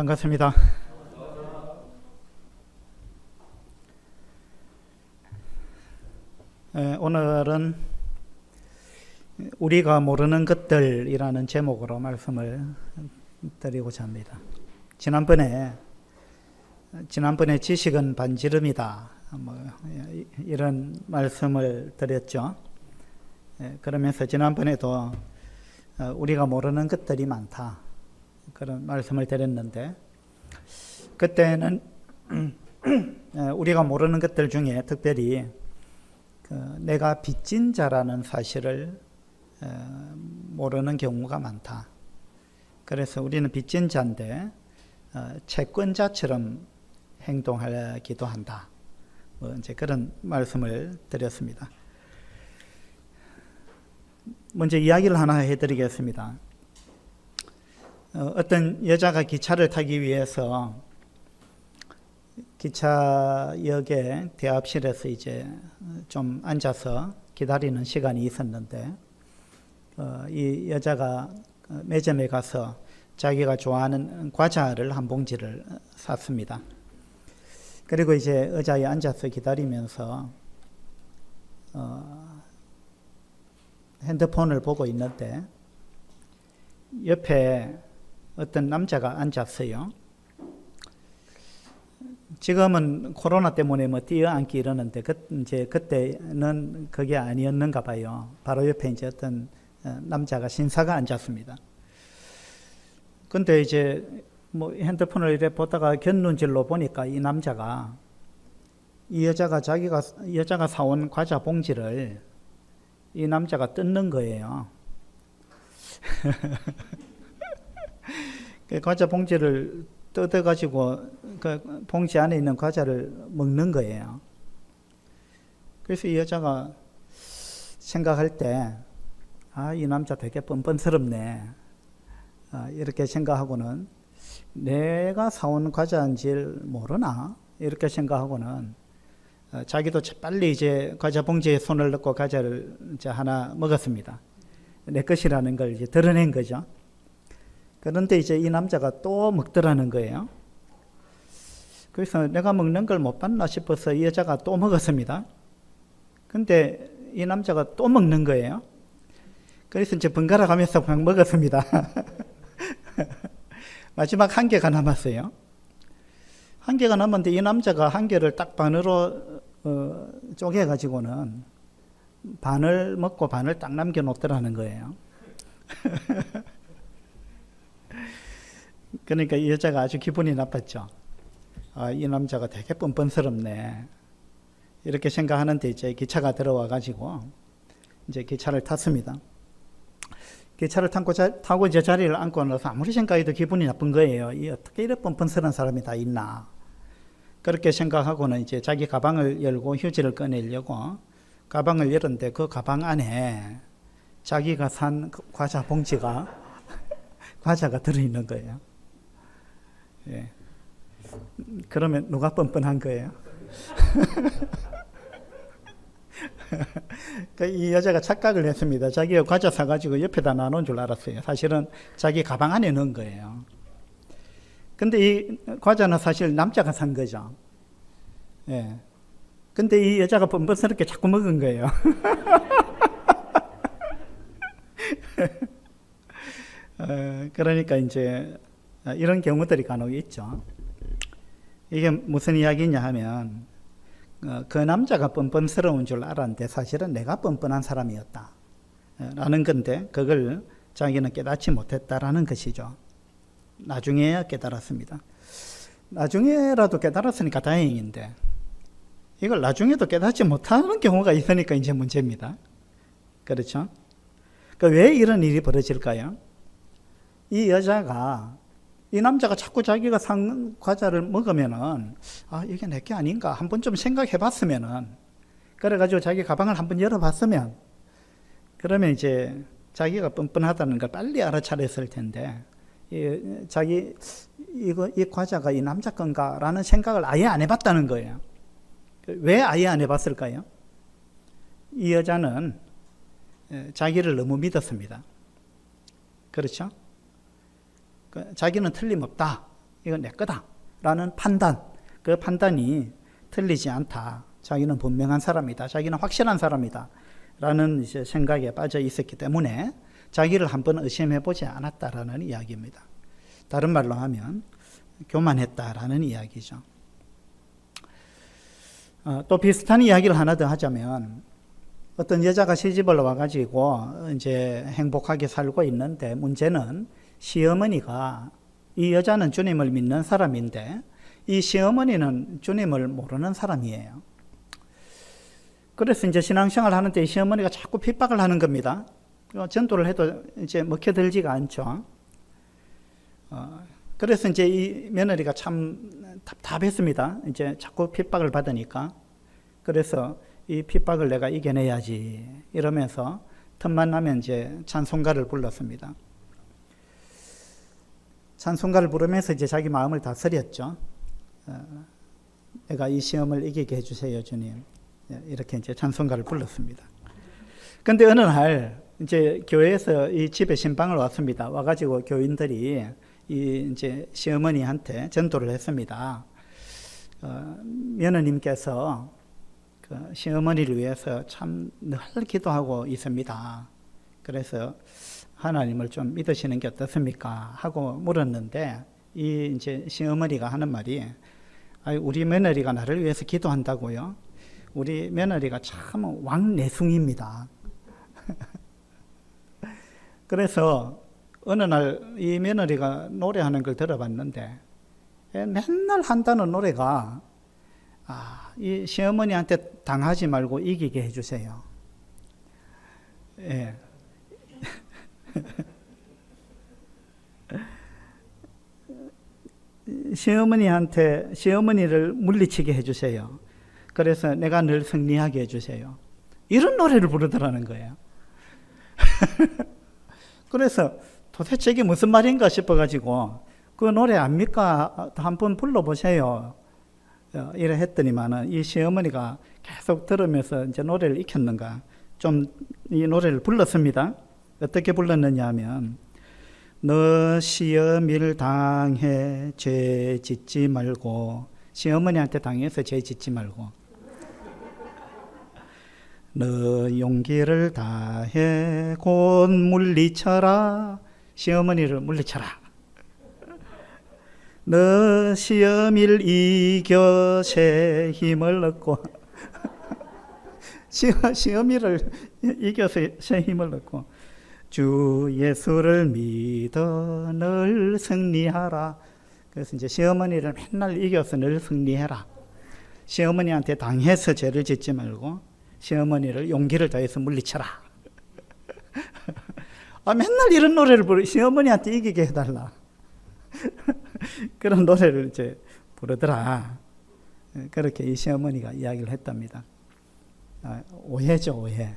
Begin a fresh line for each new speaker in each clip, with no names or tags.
반갑습니다. 오늘은 우리가 모르는 것들이라는 제목으로 말씀을 드리고자 합니다. 지난번에 지식은 반지름이다, 이런 말씀을 드렸죠. 그러면서 지난번에도 우리가 모르는 것들이 많다, 그런 말씀을 드렸는데, 그때는 우리가 모르는 것들 중에 특별히 내가 빚진 자라는 사실을 모르는 경우가 많다. 그래서 우리는 빚진 자인데 채권자처럼 행동하기도 한다, 이제 그런 말씀을 드렸습니다. 먼저 이야기를 하나 해드리겠습니다. 어떤 여자가 기차를 타기 위해서 기차역의 대합실에서 이제 좀 앉아서 기다리는 시간이 있었는데, 이 여자가 매점에 가서 자기가 좋아하는 과자를 한 봉지를 샀습니다. 그리고 이제 의자에 앉아서 기다리면서 핸드폰을 보고 있는데 옆에 어떤 남자가 앉았어요. 지금은 코로나 때문에 뛰어앉기 이러는데 이제 그때는 그게 아니었는가 봐요. 바로 옆에 이제 어떤 남자가 신사가 앉았습니다. 근데 이제 핸드폰을 이렇게 보다가 곁눈질로 보니까 이 남자가 이 여자가 사온 과자 봉지를 이 남자가 뜯는 거예요. 그 과자 봉지를 뜯어가지고 그 봉지 안에 있는 과자를 먹는 거예요. 그래서 이 여자가 생각할 때, 이 남자 되게 뻔뻔스럽네, 이렇게 생각하고는, 내가 사온 과자인지를 모르나, 이렇게 생각하고는 자기도 빨리 이제 과자 봉지에 손을 넣고 과자를 이제 하나 먹었습니다. 내 것이라는 걸 이제 드러낸 거죠. 그런데 이제 이 남자가 또 먹더라는 거예요. 그래서 내가 먹는 걸 못 봤나 싶어서 이 여자가 또 먹었습니다. 근데 이 남자가 또 먹는 거예요. 그래서 이제 번갈아 가면서 그냥 먹었습니다. 마지막 한 개가 남았어요. 한 개가 남았는데 이 남자가 한 개를 딱 반으로 쪼개가지고는 반을 먹고 반을 딱 남겨놓더라는 거예요. 그러니까 이 여자가 아주 기분이 나빴죠. 이 남자가 되게 뻔뻔스럽네, 이렇게 생각하는데 이제 기차가 들어와 가지고 이제 기차를 탔습니다. 기차를 타고 이제 자리를 앉고 나서 아무리 생각해도 기분이 나쁜 거예요. 어떻게 이렇게 뻔뻔스러운 사람이 다 있나, 그렇게 생각하고는 이제 자기 가방을 열고 휴지를 꺼내려고 가방을 열었는데 그 가방 안에 자기가 산 과자 봉지가 과자가 들어있는 거예요. 예. 그러면 누가 뻔뻔한 거예요? 이 여자가 착각을 했습니다. 자기가 과자 사가지고 옆에다 놔놓은 줄 알았어요. 사실은 자기 가방 안에 넣은 거예요. 근데 이 과자는 사실 남자가 산 거죠. 예. 근데 이 여자가 뻔뻔스럽게 자꾸 먹은 거예요. 그러니까 이제 이런 경우들이 간혹 있죠. 이게 무슨 이야기냐 하면, 그 남자가 뻔뻔스러운 줄 알았는데 사실은 내가 뻔뻔한 사람이었다 라는 건데, 그걸 자기는 깨닫지 못했다라는 것이죠. 나중에야 깨달았습니다. 나중에라도 깨달았으니까 다행인데, 이걸 나중에도 깨닫지 못하는 경우가 있으니까 이제 문제입니다. 그렇죠? 왜 이런 일이 벌어질까요? 이 여자가, 이 남자가 자꾸 자기가 산 과자를 먹으면은, 이게 내게 아닌가 한번 좀 생각해 봤으면은, 그래가지고 자기 가방을 한번 열어봤으면, 그러면 이제 자기가 뻔뻔하다는 걸 빨리 알아차렸을 텐데, 이 과자가 이 남자 건가 라는 생각을 아예 안 해봤다는 거예요. 왜 아예 안 해봤을까요? 이 여자는 자기를 너무 믿었습니다. 그렇죠? 자기는 틀림없다 이건 내 거다라는 판단, 그 판단이 틀리지 않다. 자기는 분명한 사람이다. 자기는 확실한 사람이다. 라는 이제 생각에 빠져 있었기 때문에 자기를 한번 의심해보지 않았다라는 이야기입니다. 다른 말로 하면 교만했다라는 이야기죠. 또 비슷한 이야기를 하나 더 하자면, 어떤 여자가 시집을 와가지고 이제 행복하게 살고 있는데, 문제는 시어머니가, 이 여자는 주님을 믿는 사람인데 이 시어머니는 주님을 모르는 사람이에요. 그래서 이제 신앙생활 하는데 이 시어머니가 자꾸 핍박을 하는 겁니다. 전도를 해도 이제 먹혀들지가 않죠. 그래서 이제 이 며느리가 참 답답했습니다. 이제 자꾸 핍박을 받으니까. 그래서 이 핍박을 내가 이겨내야지 이러면서 틈만 나면 이제 찬송가를 불렀습니다. 찬송가를 부르면서 이제 자기 마음을 다스렸죠. 내가 이 시험을 이기게 해주세요, 주님. 이렇게 이제 찬송가를 불렀습니다. 근데 어느 날 이제 교회에서 이 집에 신방을 왔습니다. 와가지고 교인들이 이 이제 시어머니한테 전도를 했습니다. 며느님께서 그 시어머니를 위해서 참 늘 기도하고 있습니다. 그래서 하나님을 좀 믿으시는 게 어떻습니까? 하고 물었는데, 이 이제 시어머니가 하는 말이, 우리 며느리가 나를 위해서 기도한다고요? 우리 며느리가 참 왕내숭입니다. 그래서 어느 날 이 며느리가 노래하는 걸 들어봤는데, 맨날 한다는 노래가, 이 시어머니한테 당하지 말고 이기게 해주세요. 예. 시어머니를 물리치게 해주세요. 그래서 내가 늘 승리하게 해주세요. 이런 노래를 부르더라는 거예요. 그래서 도대체 이게 무슨 말인가 싶어가지고, 그 노래 압니까? 한번 불러보세요. 이래 했더니만은 이 시어머니가 계속 들으면서 이제 노래를 익혔는가, 좀 이 노래를 불렀습니다. 어떻게 불렀느냐 하면, 너 시험일 당해 죄 짓지 말고, 시어머니한테 당해서 죄 짓지 말고, 너 용기를 다해 곧 물리쳐라, 시어머니를 물리쳐라. 너 시험일 이겨 새 힘을 얻고, 시험일을 이겨서 새 힘을 얻고, 주 예수를 믿어 늘 승리하라. 그래서 이제 시어머니를 맨날 이겨서 늘 승리해라. 시어머니한테 당해서 죄를 짓지 말고 시어머니를 용기를 다해서 물리쳐라. 맨날 이런 노래를 부르, 시어머니한테 이기게 해달라. 그런 노래를 이제 부르더라. 그렇게 이 시어머니가 이야기를 했답니다. 오해죠, 오해.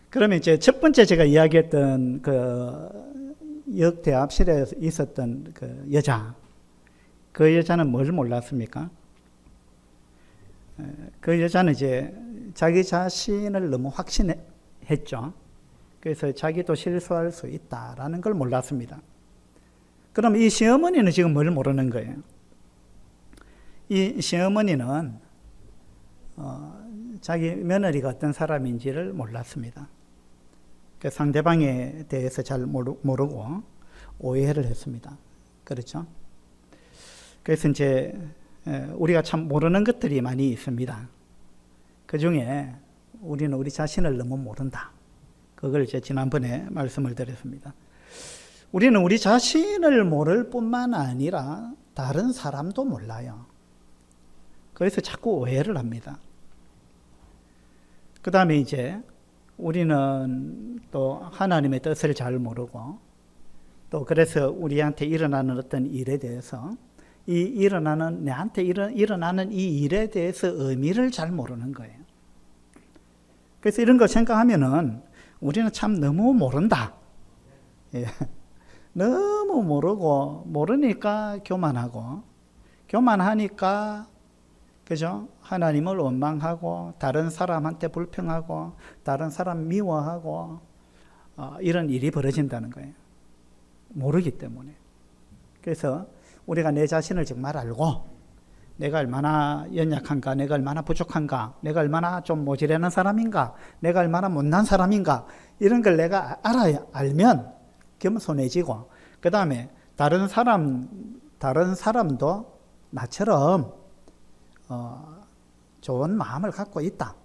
그러면 이제 첫 번째 제가 이야기했던 그 역대합실에 있었던 그 여자, 그 여자는 뭘 몰랐습니까? 그 여자는 이제 자기 자신을 너무 확신했죠. 그래서 자기도 실수할 수 있다라는 걸 몰랐습니다. 그럼 이 시어머니는 지금 뭘 모르는 거예요? 이 시어머니는 자기 며느리가 어떤 사람인지를 몰랐습니다. 그 상대방에 대해서 잘 모르고 오해를 했습니다. 그렇죠? 그래서 이제 우리가 참 모르는 것들이 많이 있습니다. 그 중에 우리는 우리 자신을 너무 모른다. 그걸 이제 지난번에 말씀을 드렸습니다. 우리는 우리 자신을 모를 뿐만 아니라 다른 사람도 몰라요. 그래서 자꾸 오해를 합니다. 그 다음에 이제 우리는 또 하나님의 뜻을 잘 모르고, 또 그래서 우리한테 일어나는 어떤 일에 대해서 내한테 일어나는 이 일에 대해서 의미를 잘 모르는 거예요. 그래서 이런 거 생각하면은 우리는 참 너무 모른다. 예. 너무 모르니까 교만하니까, 그죠? 하나님을 원망하고, 다른 사람한테 불평하고, 다른 사람 미워하고, 이런 일이 벌어진다는 거예요. 모르기 때문에. 그래서 우리가 내 자신을 정말 알고 내가 얼마나 연약한가, 내가 얼마나 부족한가, 내가 얼마나 좀 모자라는 사람인가, 내가 얼마나 못난 사람인가, 이런 걸 내가 알면 겸손해지고, 그 다음에 다른 사람도 나처럼 좋은 마음을 갖고 있다.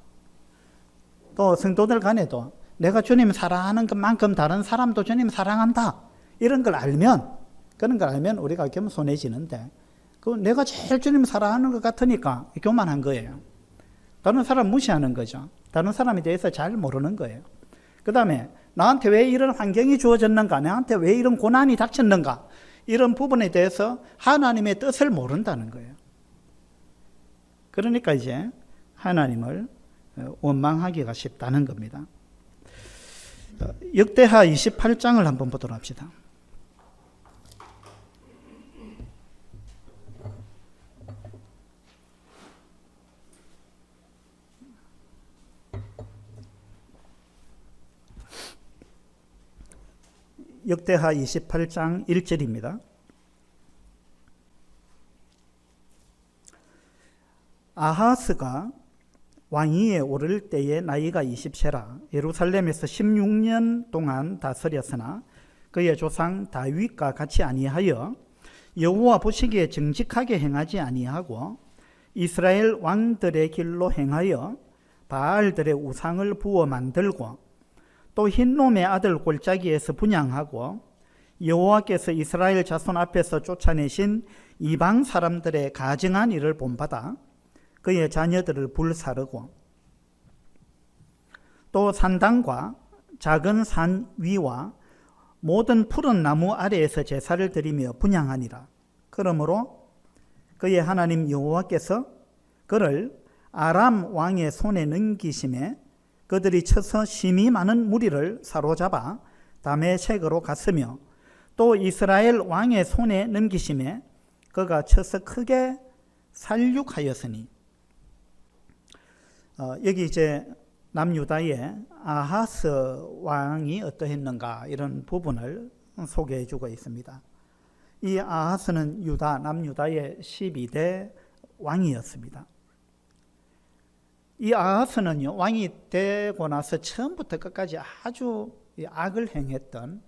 또 성도들 간에도 내가 주님 사랑하는 것만큼 다른 사람도 주님 사랑한다. 이런 걸 알면, 그런 걸 알면 우리가 겸손해지는데, 내가 제일 주님 사랑하는 것 같으니까 교만한 거예요. 다른 사람 무시하는 거죠. 다른 사람에 대해서 잘 모르는 거예요. 그 다음에 나한테 왜 이런 환경이 주어졌는가, 나한테 왜 이런 고난이 닥쳤는가, 이런 부분에 대해서 하나님의 뜻을 모른다는 거예요. 그러니까 이제 하나님을 원망하기가 쉽다는 겁니다. 역대하 28장을 한번 보도록 합시다. 역대하 28장 1절입니다. 아하스가 왕위에 오를 때에 나이가 20세라 예루살렘에서 16년 동안 다스렸으나 그의 조상 다윗과 같이 아니하여 여호와 보시기에 정직하게 행하지 아니하고 이스라엘 왕들의 길로 행하여 바알들의 우상을 부어 만들고 또 흰놈의 아들 골짜기에서 분향하고 여호와께서 이스라엘 자손 앞에서 쫓아내신 이방 사람들의 가증한 일을 본받아 그의 자녀들을 불사르고 또 산당과 작은 산 위와 모든 푸른 나무 아래에서 제사를 드리며 분향하니라. 그러므로 그의 하나님 여호와께서 그를 아람 왕의 손에 넘기심에 그들이 쳐서 심히 많은 무리를 사로잡아 다메섹으로 갔으며 또 이스라엘 왕의 손에 넘기심에 그가 쳐서 크게 살육하였으니. 여기 이제 남유다의 아하스 왕이 어떠했는가 이런 부분을 소개해 주고 있습니다. 이 아하스는 남유다의 12대 왕이었습니다. 이 아하스는요, 왕이 되고 나서 처음부터 끝까지 아주 악을 행했던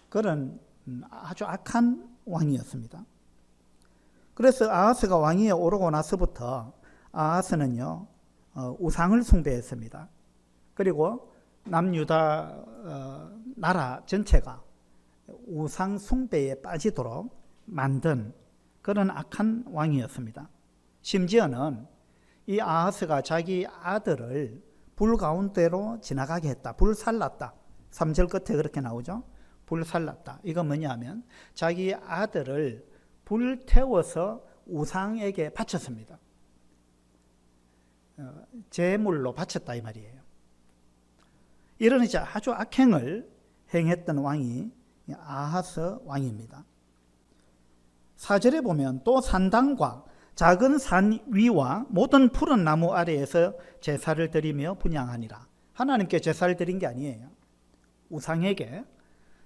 그런 아주 악한 왕이었습니다. 그래서 아하스가 왕위에 오르고 나서부터 아하스는요, 우상을 숭배했습니다. 그리고 남유다 나라 전체가 우상 숭배에 빠지도록 만든 그런 악한 왕이었습니다. 심지어는 이 아하스가 자기 아들을 불 가운데로 지나가게 했다. 불살랐다. 3절 끝에 그렇게 나오죠. 불살랐다. 이건 뭐냐면 자기 아들을 불태워서 우상에게 바쳤습니다. 제물로 바쳤다 이 말이에요. 이런 이제 아주 악행을 행했던 왕이 아하스 왕입니다. 4절에 보면 또 산당과 작은 산 위와 모든 푸른 나무 아래에서 제사를 드리며 분향하니라. 하나님께 제사를 드린 게 아니에요. 우상에게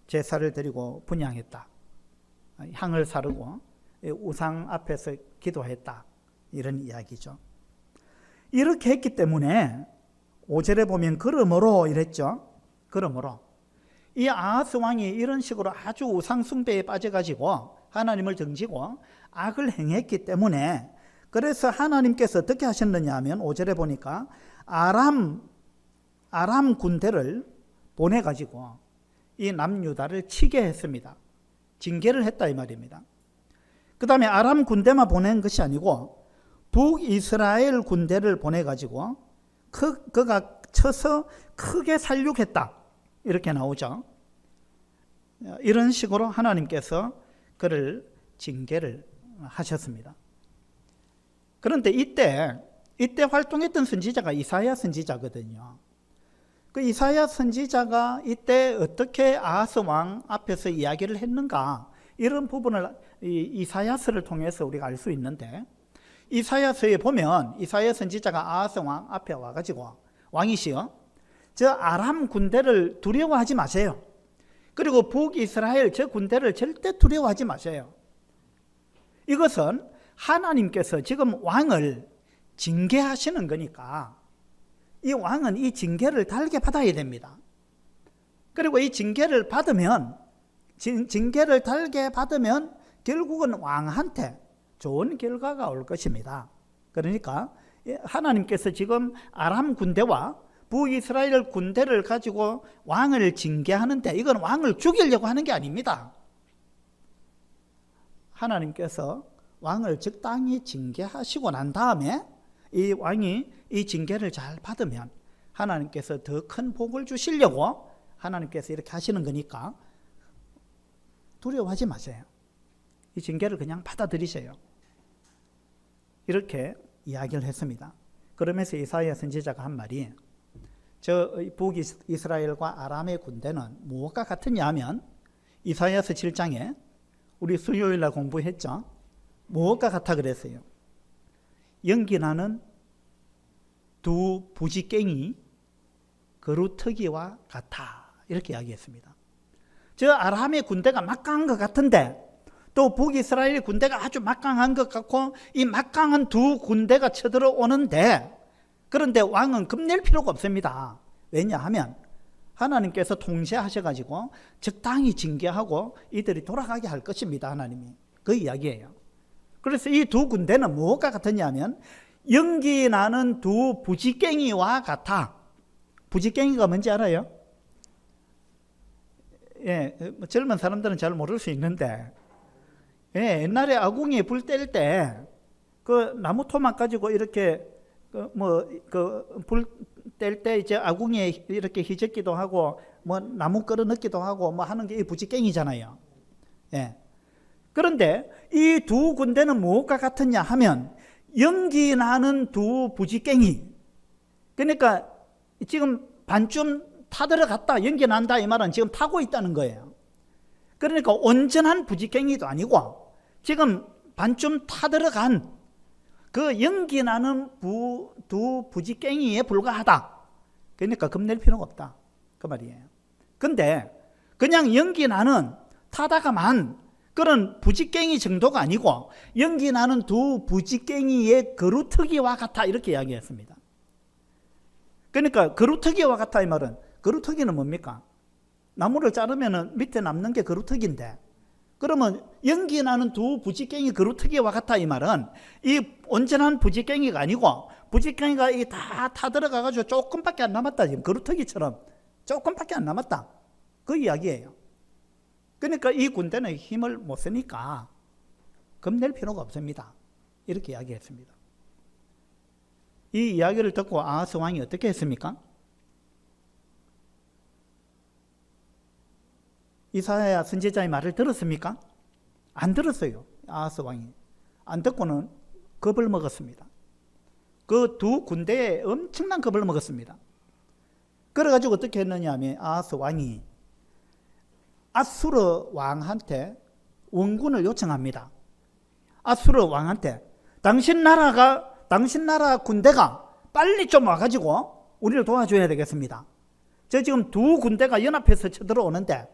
제사를 드리고 분향했다. 향을 사르고 우상 앞에서 기도했다. 이런 이야기죠. 이렇게 했기 때문에 5절에 보면 그러므로 이랬죠. 그러므로 이 아하스 왕이 이런 식으로 아주 우상 숭배에 빠져가지고 하나님을 등지고 악을 행했기 때문에 그래서 하나님께서 어떻게 하셨느냐 하면 5절에 보니까 아람 군대를 보내가지고 이 남유다를 치게 했습니다. 징계를 했다 이 말입니다. 그 다음에 아람 군대만 보낸 것이 아니고 북이스라엘 군대를 보내가지고 그가 쳐서 크게 살육했다 이렇게 나오죠. 이런 식으로 하나님께서 그를 징계를 하셨습니다. 그런데 이때 활동했던 선지자가 이사야 선지자거든요. 그 이사야 선지자가 이때 어떻게 아하스 왕 앞에서 이야기를 했는가 이런 부분을 이사야서를 통해서 우리가 알 수 있는데 이사야서에 보면 이사야 선지자가 아하스 왕 앞에 와가지고 왕이시여 저 아람 군대를 두려워하지 마세요. 그리고 북이스라엘 저 군대를 절대 두려워하지 마세요. 이것은 하나님께서 지금 왕을 징계하시는 거니까 이 왕은 이 징계를 달게 받아야 됩니다. 그리고 이 징계를 받으면, 징계를 달게 받으면 결국은 왕한테 좋은 결과가 올 것입니다. 그러니까 하나님께서 지금 아람 군대와 북이스라엘 군대를 가지고 왕을 징계하는데 이건 왕을 죽이려고 하는 게 아닙니다. 하나님께서 왕을 적당히 징계하시고 난 다음에 이 왕이 이 징계를 잘 받으면 하나님께서 더 큰 복을 주시려고 하나님께서 이렇게 하시는 거니까 두려워하지 마세요. 이 징계를 그냥 받아들이세요. 이렇게 이야기를 했습니다. 그러면서 이사야 선지자가 한 말이, 저 북이스라엘과 아람의 군대는 무엇과 같으냐 하면, 이사야서 7장에 우리 수요일날 공부했죠. 무엇과 같아 그랬어요. 연기나는 두 부지깽이 거루터기와 같아, 이렇게 이야기했습니다. 저 아람의 군대가 막강한 것 같은데 또 북이스라엘 군대가 아주 막강한 것 같고 이 막강한 두 군대가 쳐들어오는데, 그런데 왕은 겁낼 필요가 없습니다. 왜냐하면 하나님께서 통제하셔가지고 적당히 징계하고 이들이 돌아가게 할 것입니다. 하나님이 그 이야기예요. 그래서 이 두 군대는 무엇과 같았냐면 연기 나는 두 부지깽이와 같아. 부지깽이가 뭔지 알아요? 예, 젊은 사람들은 잘 모를 수 있는데, 예, 옛날에 아궁이에 불 뗄 때 그 나무 토막 가지고 이렇게 불 뗄 때 이제 아궁이에 이렇게 휘젓기도 하고 뭐 나무 끌어 넣기도 하고 뭐 하는 게 이 부지깽이잖아요. 예. 그런데 이 두 군대는 무엇과 같았냐 하면 연기 나는 두 부지깽이. 그러니까 지금 반쯤 타들어갔다, 연기 난다, 이 말은 지금 타고 있다는 거예요. 그러니까 온전한 부지깽이도 아니고 지금 반쯤 타들어간 그 연기 나는 두 부지깽이에 불과하다. 그러니까 겁낼 필요가 없다, 그 말이에요. 근데 그냥 연기 나는 타다가만 그런 부지깽이 정도가 아니고 연기 나는 두 부지깽이의 거루터기와 같아, 이렇게 이야기했습니다. 그러니까 거루터기와 같아, 이 말은, 거루터기는 뭡니까? 나무를 자르면 밑에 남는 게 거루터기인데, 그러면 연기 나는 두 부지깽이 거루터기와 같아, 이 말은 이 온전한 부지깽이가 아니고 부지깽이가 다 타들어가가지고 조금밖에 안 남았다, 지금 거루터기처럼 조금밖에 안 남았다, 그 이야기예요. 그러니까 이 군대는 힘을 못 쓰니까 겁낼 필요가 없습니다, 이렇게 이야기했습니다. 이 이야기를 듣고 아하스 왕이 어떻게 했습니까? 이사야 선지자의 말을 들었습니까? 안 들었어요. 아하스 왕이 안 듣고는 겁을 먹었습니다. 그 두 군대에 엄청난 겁을 먹었습니다. 그래가지고 어떻게 했느냐 하면 아하스 왕이 아수르 왕한테 원군을 요청합니다. 아수르 왕한테 당신 나라 군대가 빨리 좀 와가지고 우리를 도와줘야 되겠습니다. 저 지금 두 군대가 연합해서 쳐들어오는데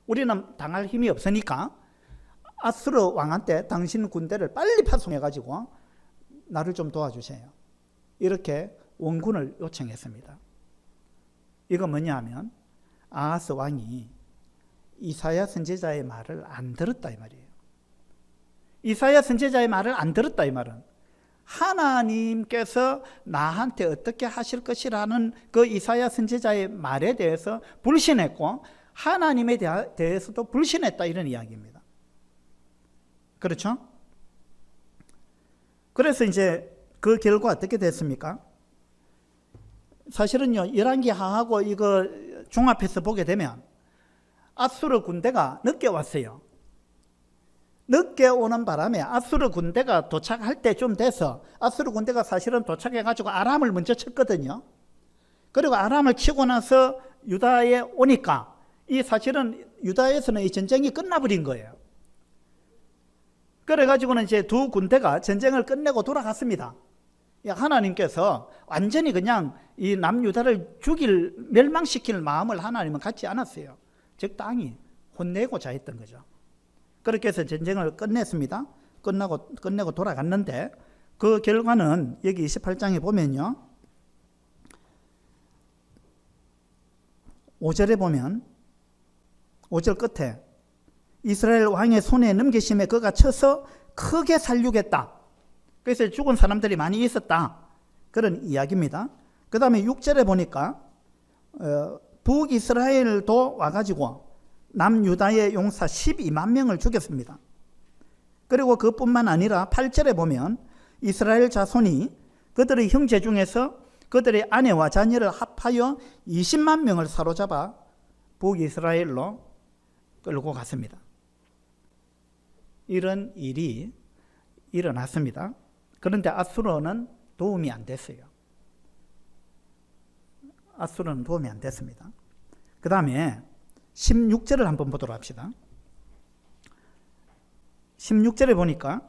우리는 당할 힘이 없으니까 아수르 왕한테 당신 군대를 빨리 파송해가지고 나를 좀 도와주세요, 이렇게 원군을 요청했습니다. 이거 뭐냐 하면 아하스 왕이 이사야 선지자의 말을 안 들었다, 이 말이에요. 이사야 선지자의 말을 안 들었다, 이 말은 하나님께서 나한테 어떻게 하실 것이라는 그 이사야 선지자의 말에 대해서 불신했고 하나님에 대해서도 불신했다, 이런 이야기입니다. 그렇죠? 그래서 이제 그 결과 어떻게 됐습니까? 사실은요, 열왕기하하고 이거 종합해서 보게 되면 아수르 군대가 늦게 왔어요. 늦게 오는 바람에 아수르 군대가 도착할 때 좀 돼서, 아수르 군대가 사실은 도착해가지고 아람을 먼저 쳤거든요. 그리고 아람을 치고 나서 유다에 오니까 이 사실은 유다에서는 이 전쟁이 끝나버린 거예요. 그래가지고는 이제 두 군대가 전쟁을 끝내고 돌아갔습니다. 하나님께서 완전히 그냥 이 남유다를 멸망시킬 마음을 하나님은 갖지 않았어요. 적당히 혼내고자 했던 거죠. 그렇게 해서 전쟁을 끝냈습니다. 끝내고 돌아갔는데 그 결과는 여기 28장에 보면요. 5절에 보면 5절 끝에 이스라엘 왕의 손에 넘기심에 그가 쳐서 크게 살육했다. 그래서 죽은 사람들이 많이 있었다. 그런 이야기입니다. 그 다음에 6절에 보니까 북이스라엘도 와가지고 남유다의 용사 12만 명을 죽였습니다. 그리고 그뿐만 아니라 8절에 보면 이스라엘 자손이 그들의 형제 중에서 그들의 아내와 자녀를 합하여 20만 명을 사로잡아 북이스라엘로 끌고 갔습니다. 이런 일이 일어났습니다. 그런데 아수르는 도움이 안 됐어요. 아수르는 도움이 안 됐습니다. 그 다음에 16절을 한번 보도록 합시다. 16절에 보니까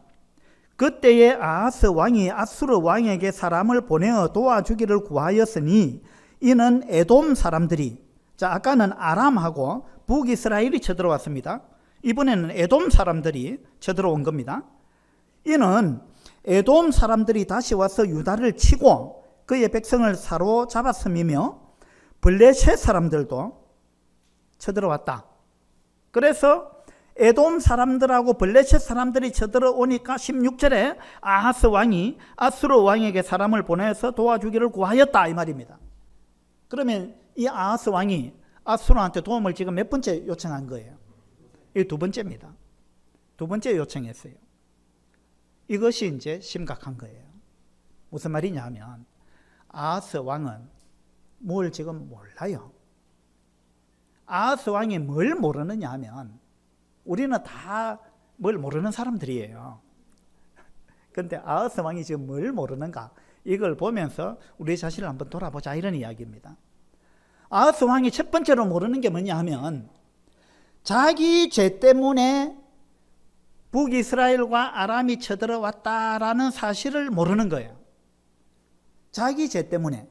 그때에 아하스 왕이 아수르 왕에게 사람을 보내어 도와주기를 구하였으니 이는 에돔 사람들이, 자 아까는 아람하고 북이스라엘이 쳐들어왔습니다. 이번에는 에돔 사람들이 쳐들어온 겁니다. 이는 에돔 사람들이 다시 와서 유다를 치고 그의 백성을 사로잡았음이며 블레셋 사람들도 쳐들어왔다. 그래서 에돔 사람들하고 블레셋 사람들이 쳐들어오니까 16절에 아하스 왕이 아수르 왕에게 사람을 보내서 도와주기를 구하였다 이 말입니다. 그러면 이 아하스 왕이 아수르한테 도움을 지금 몇 번째 요청한 거예요? 이 두 번째입니다. 두 번째 요청했어요. 이것이 이제 심각한 거예요. 무슨 말이냐 하면 아하스 왕은 뭘 지금 몰라요. 아하스 왕이 뭘 모르느냐 하면 우리는 다 뭘 모르는 사람들이에요. 그런데 아하스 왕이 지금 뭘 모르는가? 이걸 보면서 우리 자신을 한번 돌아보자 이런 이야기입니다. 아하스 왕이 첫 번째로 모르는 게 뭐냐 하면 자기 죄 때문에 북이스라엘과 아람이 쳐들어왔다라는 사실을 모르는 거예요. 자기 죄 때문에.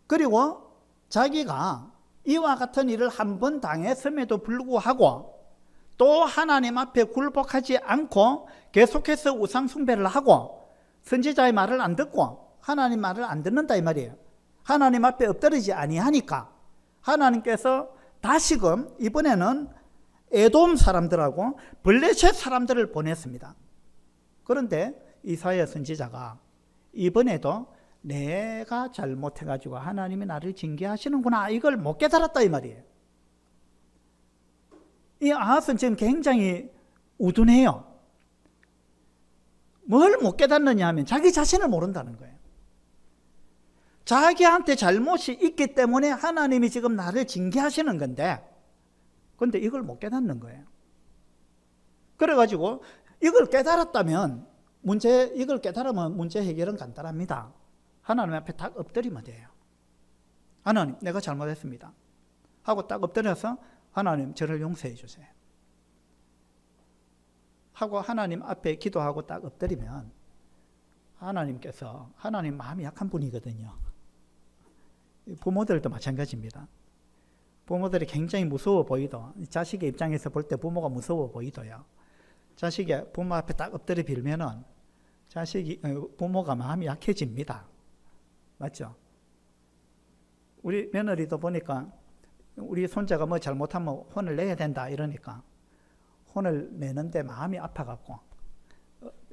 그리고 자기가 이와 같은 일을 한 번 당했음에도 불구하고 또 하나님 앞에 굴복하지 않고 계속해서 우상 숭배를 하고 선지자의 말을 안 듣고 하나님 말을 안 듣는다 이 말이에요. 하나님 앞에 엎드리지 아니하니까 하나님께서 다시금 이번에는 에돔 사람들하고 블레셋 사람들을 보냈습니다. 그런데 이사야 선지자가 이번에도 내가 잘못해가지고 하나님이 나를 징계하시는구나 이걸 못 깨달았다 이 말이에요. 이 아하스는 지금 굉장히 우둔해요. 뭘 못 깨닫느냐 하면 자기 자신을 모른다는 거예요. 자기한테 잘못이 있기 때문에 하나님이 지금 나를 징계하시는 건데 그런데 이걸 못 깨닫는 거예요. 그래가지고 이걸 깨달았다면 이걸 깨달으면 문제 해결은 간단합니다. 하나님 앞에 딱 엎드리면 돼요. 하나님 내가 잘못했습니다 하고 딱 엎드려서 하나님 저를 용서해 주세요 하고 하나님 앞에 기도하고 딱 엎드리면 하나님께서 하나님 마음이 약한 분이거든요. 부모들도 마찬가지입니다. 부모들이 굉장히 무서워 보이도 자식의 입장에서 볼 때 부모가 무서워 보이도요. 자식이 부모 앞에 딱 엎드려 빌면은 부모가 마음이 약해집니다. 맞죠? 우리 며느리도 보니까 우리 손자가 뭐 잘못하면 혼을 내야 된다 이러니까 혼을 내는데 마음이 아파갖고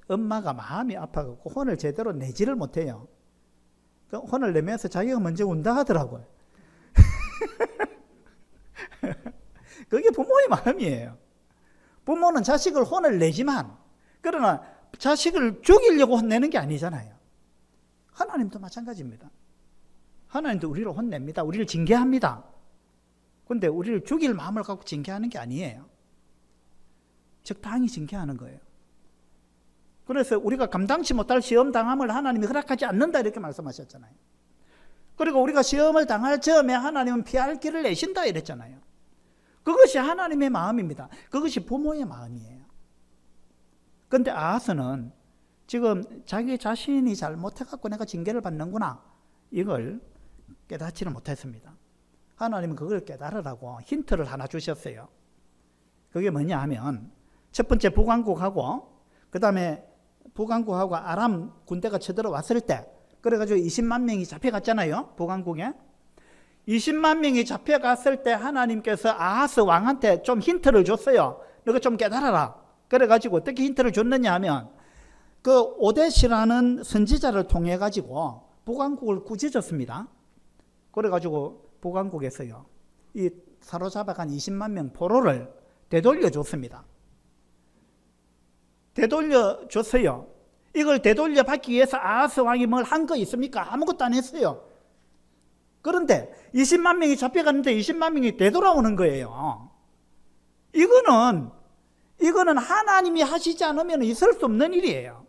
엄마가 마음이 아파갖고 혼을 제대로 내지를 못해요. 그 혼을 내면서 자기가 먼저 운다 하더라고요. 그게 부모의 마음이에요. 부모는 자식을 혼을 내지만 그러나 자식을 죽이려고 혼내는 게 아니잖아요. 하나님도 마찬가지입니다. 하나님도 우리를 혼냅니다. 우리를 징계합니다. 그런데 우리를 죽일 마음을 갖고 징계하는 게 아니에요. 적당히 징계하는 거예요. 그래서 우리가 감당치 못할 시험 당함을 하나님이 허락하지 않는다 이렇게 말씀하셨잖아요. 그리고 우리가 시험을 당할 즈음에 하나님은 피할 길을 내신다 이랬잖아요. 그것이 하나님의 마음입니다. 그것이 부모의 마음이에요. 그런데 아하스는 지금 자기 자신이 잘못해갖고 내가 징계를 받는구나 이걸 깨닫지는 못했습니다. 하나님은 그걸 깨달으라고 힌트를 하나 주셨어요. 그게 뭐냐 하면 첫 번째 북왕국하고 그 다음에 북왕국하고 아람 군대가 쳐들어왔을 때, 그래가지고 20만 명이 잡혀갔잖아요. 북왕국에. 20만 명이 잡혀갔을 때 하나님께서 아하스 왕한테 좀 힌트를 줬어요. 너가 좀 깨달아라. 그래가지고 어떻게 힌트를 줬느냐 하면, 그 오뎃이라는 선지자를 통해 가지고 북왕국을 꾸짖었습니다. 그래가지고 북왕국에서요, 이 사로잡아간 20만 명 포로를 되돌려 줬습니다. 되돌려 줬어요. 이걸 되돌려 받기 위해서 아하스 왕이 뭘 한 거 있습니까? 아무것도 안 했어요. 그런데 20만 명이 잡혀갔는데 20만 명이 되돌아오는 거예요. 이거는 하나님이 하시지 않으면 있을 수 없는 일이에요.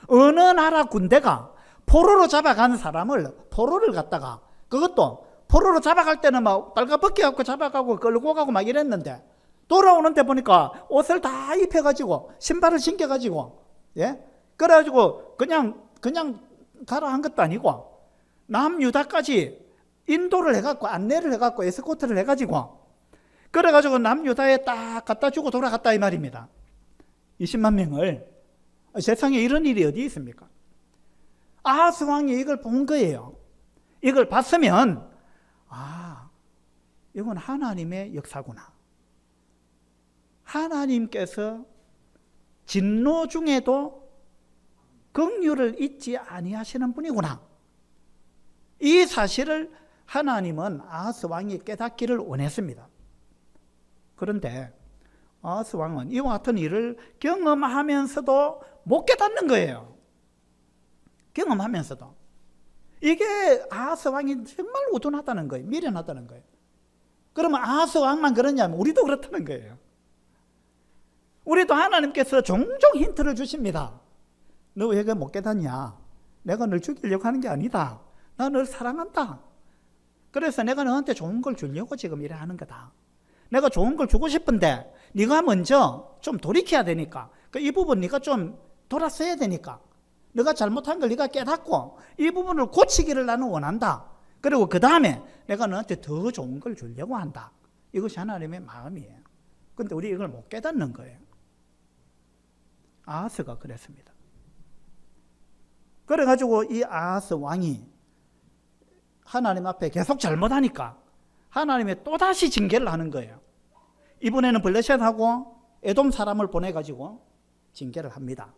어느 나라 군대가 포로로 잡아간 사람을, 포로를 갖다가, 그것도 포로로 잡아갈 때는 막 빨가벗겨 갖고 잡아가고 끌고 가고 막 이랬는데, 돌아오는데 보니까 옷을 다 입혀가지고 신발을 신겨가지고, 예, 그래가지고 그냥 가라 한 것도 아니고 남유다까지 인도를 해갖고 안내를 해갖고 에스코트를 해가지고, 그래가지고 남유다에 딱 갖다 주고 돌아갔다 이 말입니다. 20만 명을. 세상에 이런 일이 어디 있습니까? 아하스 왕이 이걸 본 거예요. 이걸 봤으면, 아, 이건 하나님의 역사구나. 하나님께서 진노 중에도 긍휼을 잊지 아니하시는 분이구나. 이 사실을 하나님은 아하스 왕이 깨닫기를 원했습니다. 그런데 아하스 왕은 이와 같은 일을 경험하면서도 못 깨닫는 거예요. 경험하면서도. 이게 아하스 왕이 정말 우둔하다는 거예요. 미련하다는 거예요. 그러면 아하스 왕만 그러냐면 우리도 그렇다는 거예요. 우리도 하나님께서 종종 힌트를 주십니다. 너 왜 그걸 못 깨닫냐? 내가 널 죽이려고 하는 게 아니다. 나 널 사랑한다. 그래서 내가 너한테 좋은 걸 주려고 지금 이래 하는 거다. 내가 좋은 걸 주고 싶은데 네가 먼저 좀 돌이켜야 되니까, 이 부분 네가 좀 돌아서야 되니까, 네가 잘못한 걸 네가 깨닫고 이 부분을 고치기를 나는 원한다. 그리고 그 다음에 내가 너한테 더 좋은 걸 주려고 한다. 이것이 하나님의 마음이에요. 그런데 우리 이걸 못 깨닫는 거예요. 아하스가 그랬습니다. 그래가지고 이 아하스 왕이 하나님 앞에 계속 잘못하니까 하나님이 또다시 징계를 하는 거예요. 이번에는 블레셋하고 에돔 사람을 보내가지고 징계를 합니다.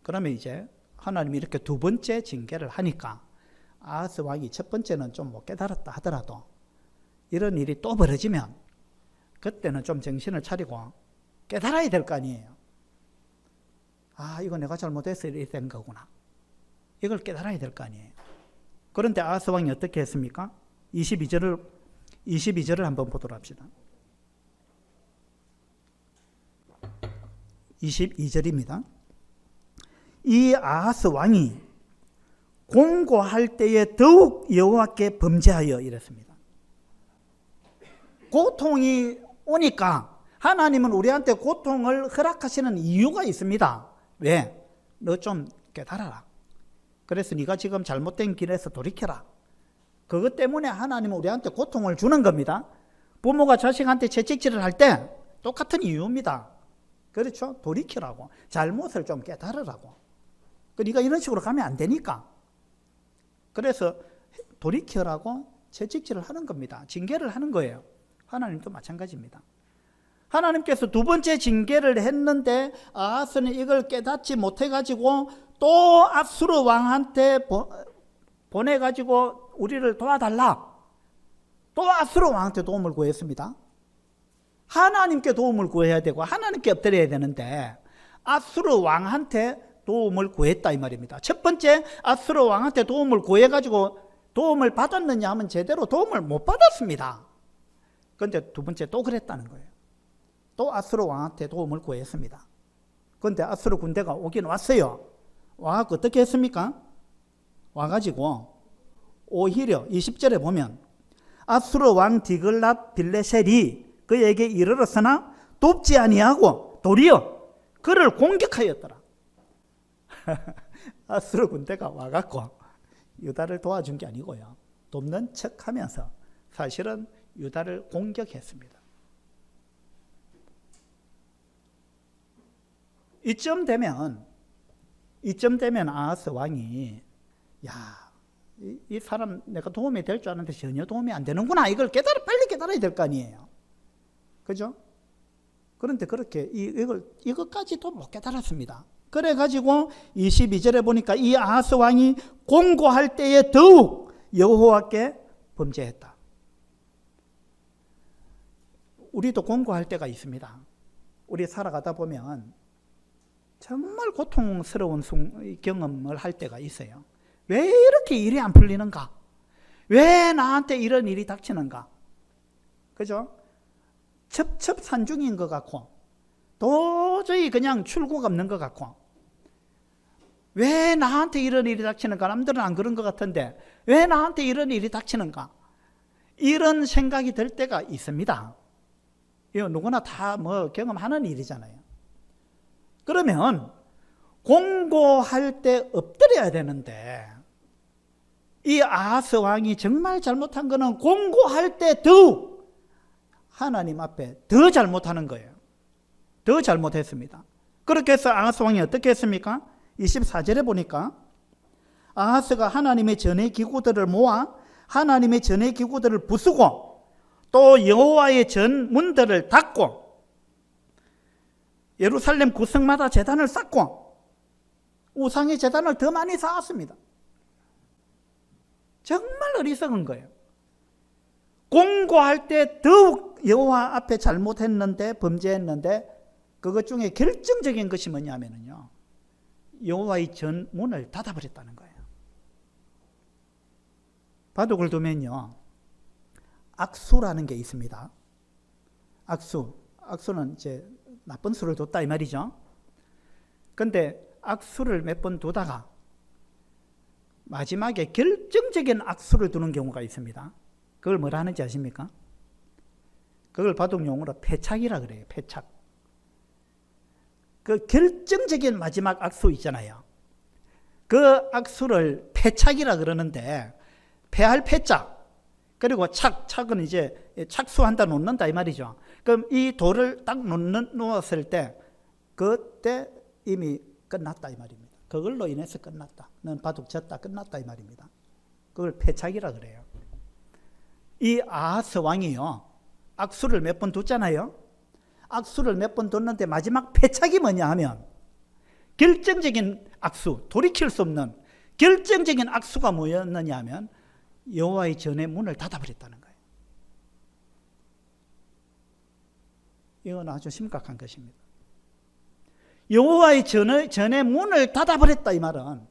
그러면 이제 하나님이 이렇게 두 번째 징계를 하니까 아하스 왕이 첫 번째는 좀 못 깨달았다 하더라도 이런 일이 또 벌어지면 그때는 좀 정신을 차리고 깨달아야 될 거 아니에요. 아, 이거 내가 잘못해서 이렇게 된 거구나. 이걸 깨달아야 될 거 아니에요. 그런데 아하스 왕이 어떻게 했습니까? 22절을 한번 보도록 합시다. 22절입니다. 이 아하스 왕이 공고할 때에 더욱 여호와께 범죄하여 이랬습니다. 고통이 오니까 하나님은 우리한테 고통을 허락하시는 이유가 있습니다. 왜? 너 좀 깨달아라. 그래서 네가 지금 잘못된 길에서 돌이켜라. 그것 때문에 하나님은 우리한테 고통을 주는 겁니다. 부모가 자식한테 채찍질을 할 때 똑같은 이유입니다. 그렇죠? 돌이키라고. 잘못을 좀 깨달으라고. 네가 이런 식으로 가면 안 되니까. 그래서 돌이키라고 채찍질을 하는 겁니다. 징계를 하는 거예요. 하나님도 마찬가지입니다. 하나님께서 두 번째 징계를 했는데 아하스는 이걸 깨닫지 못해가지고 또 아수르 왕한테 보내가지고 우리를 도와달라. 또 아수르 왕한테 도움을 구했습니다. 하나님께 도움을 구해야 되고 하나님께 엎드려야 되는데 아수르 왕한테 도움을 구했다 이 말입니다. 첫 번째 아수르 왕한테 도움을 구해가지고 도움을 받았느냐 하면 제대로 도움을 못 받았습니다. 그런데 두 번째 또 그랬다는 거예요. 또 아수르 왕한테 도움을 구했습니다. 그런데 아수르 군대가 오긴 왔어요. 와서 어떻게 했습니까? 와가지고 오히려 20절에 보면 아수르 왕 디글랏 빌레셀이 그에게 이르렀으나 돕지 아니하고 도리어 그를 공격하였더라. 아수르 군대가 와갖고 유다를 도와준 게 아니고요. 돕는 척하면서 사실은 유다를 공격했습니다. 이쯤 되면 아하스 왕이 이 사람 내가 도움이 될 줄 아는데 전혀 도움이 안 되는구나. 이걸 빨리 깨달아야 될 거 아니에요. 그죠? 그런데 그렇게 이것까지도 못 깨달았습니다. 그래가지고 22절에 보니까 이 아하스 왕이 공고할 때에 더욱 여호와께 범죄했다. 우리도 공고할 때가 있습니다. 우리 살아가다 보면 정말 고통스러운 경험을 할 때가 있어요. 왜 이렇게 일이 안 풀리는가? 왜 나한테 이런 일이 닥치는가? 그죠? 첩첩산중인 것 같고 도저히 그냥 출구가 없는 것 같고 왜 나한테 이런 일이 닥치는가? 남들은 안 그런 것 같은데 왜 나한테 이런 일이 닥치는가? 이런 생각이 들 때가 있습니다. 이거 누구나 다 경험하는 일이잖아요. 그러면 공고할 때 엎드려야 되는데 이 아하스 왕이 정말 잘못한 거는 공고할 때 더욱 하나님 앞에 더 잘못하는 거예요. 더 잘못했습니다. 그렇게 해서 아하스 왕이 어떻게 했습니까? 24절에 보니까 아하스가 하나님의 전의 기구들을 모아 하나님의 전의 기구들을 부수고 또 여호와의 전 문들을 닫고 예루살렘 구성마다 제단을 쌓고 우상의 제단을 더 많이 쌓았습니다. 정말 어리석은 거예요. 공고할 때 더욱 여호와 앞에 잘못했는데 범죄했는데 그것 중에 결정적인 것이 뭐냐면요, 여호와의 전 문을 닫아버렸다는 거예요. 바둑을 두면요 악수라는 게 있습니다. 악수는 이제 나쁜 수를 뒀다 이 말이죠. 근데 악수를 몇 번 두다가 마지막에 결정적인 악수를 두는 경우가 있습니다. 그걸 뭐라 하는지 아십니까? 그걸 바둑 용어로 패착이라 그래요. 패착. 그 결정적인 마지막 악수 있잖아요. 그 악수를 패착이라 그러는데 패할 패자 그리고 착은 이제 착수한다 놓는다 이 말이죠. 그럼 이 돌을 딱 놓았을 때 그때 이미 끝났다 이 말입니다. 그걸로 인해서 끝났다. 넌 바둑 졌다 끝났다 이 말입니다. 그걸 패착이라 그래요. 이 아하스 왕이요 악수를 몇 번 뒀잖아요. 악수를 몇 번 뒀는데 마지막 패착이 뭐냐 하면 결정적인 악수, 돌이킬 수 없는 결정적인 악수가 뭐였느냐 하면 여호와의 전의 문을 닫아버렸다는 거예요. 이건 아주 심각한 것입니다. 여호와의 전의 문을 닫아버렸다 이 말은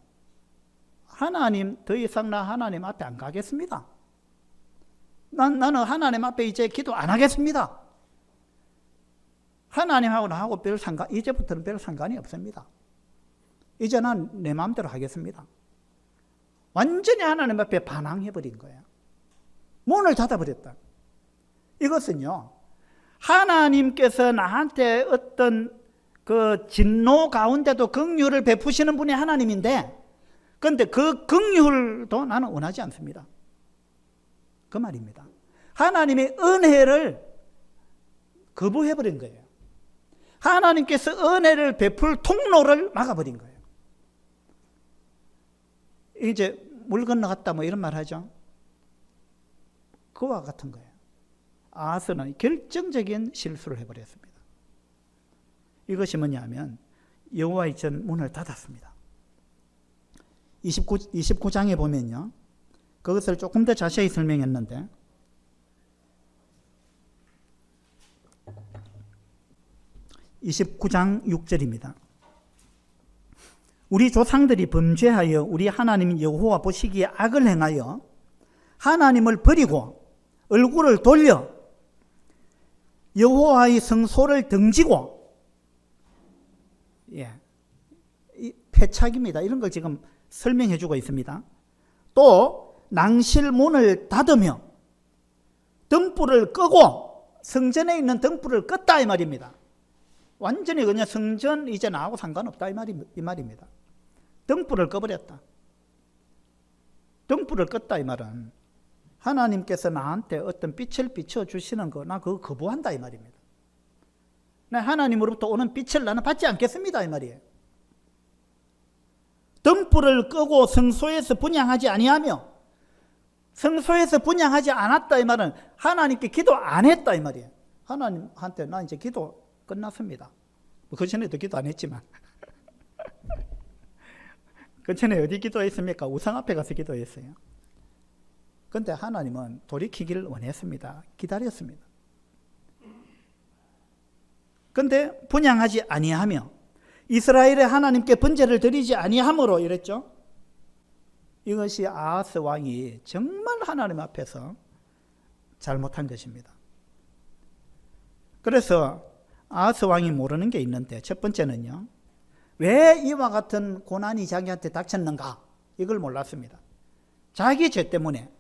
하나님 더 이상 나 하나님 앞에 안 가겠습니다. 나는 하나님 앞에 이제 기도 안 하겠습니다. 하나님하고 이제부터는 별 상관이 없습니다. 이제 난 내 마음대로 하겠습니다. 완전히 하나님 앞에 반항해버린 거예요. 문을 닫아버렸다. 이것은요 하나님께서 나한테 어떤 그 진노 가운데도 긍휼을 베푸시는 분이 하나님인데 그런데 그 긍휼도 나는 원하지 않습니다. 그 말입니다. 하나님의 은혜를 거부해버린 거예요. 하나님께서 은혜를 베풀 통로를 막아버린 거예요. 이제 물 건너갔다 이런 말 하죠. 그와 같은 거예요. 아하스는 결정적인 실수를 해버렸습니다. 이것이 뭐냐면 여호와의 전 문을 닫았습니다. 29장에 보면요 그것을 조금 더 자세히 설명했는데 29장 6절입니다. 우리 조상들이 범죄하여 우리 하나님 여호와 보시기에 악을 행하여 하나님을 버리고 얼굴을 돌려 여호와의 성소를 등지고 이 패착입니다. 이런 걸 지금 설명해 주고 있습니다. 또 낭실문을 닫으며 등불을 끄고 성전에 있는 등불을 껐다 이 말입니다. 완전히 그냥 성전 이제 나하고 상관없다 이 말입니다. 등불을 꺼버렸다. 등불을 껐다 이 말은 하나님께서 나한테 어떤 빛을 비춰주시는 거 나 그거 거부한다 이 말입니다. 하나님으로부터 오는 빛을 나는 받지 않겠습니다 이 말이에요. 등불을 끄고 성소에서 분향하지 아니하며, 성소에서 분향하지 않았다 이 말은 하나님께 기도 안 했다 이 말이에요. 하나님한테 나 이제 기도 끝났습니다. 그 전에도 기도 안 했지만 그 전에 어디 기도했습니까? 우상 앞에 가서 기도했어요. 그런데 하나님은 돌이키기를 원했습니다. 기다렸습니다. 그런데 분향하지 아니하며 이스라엘의 하나님께 번제를 드리지 아니함으로 이랬죠. 이것이 아하스 왕이 정말 하나님 앞에서 잘못한 것입니다. 그래서 아하스 왕이 모르는 게 있는데, 첫 번째는요, 왜 이와 같은 고난이 자기한테 닥쳤는가, 이걸 몰랐습니다. 자기 죄 때문에,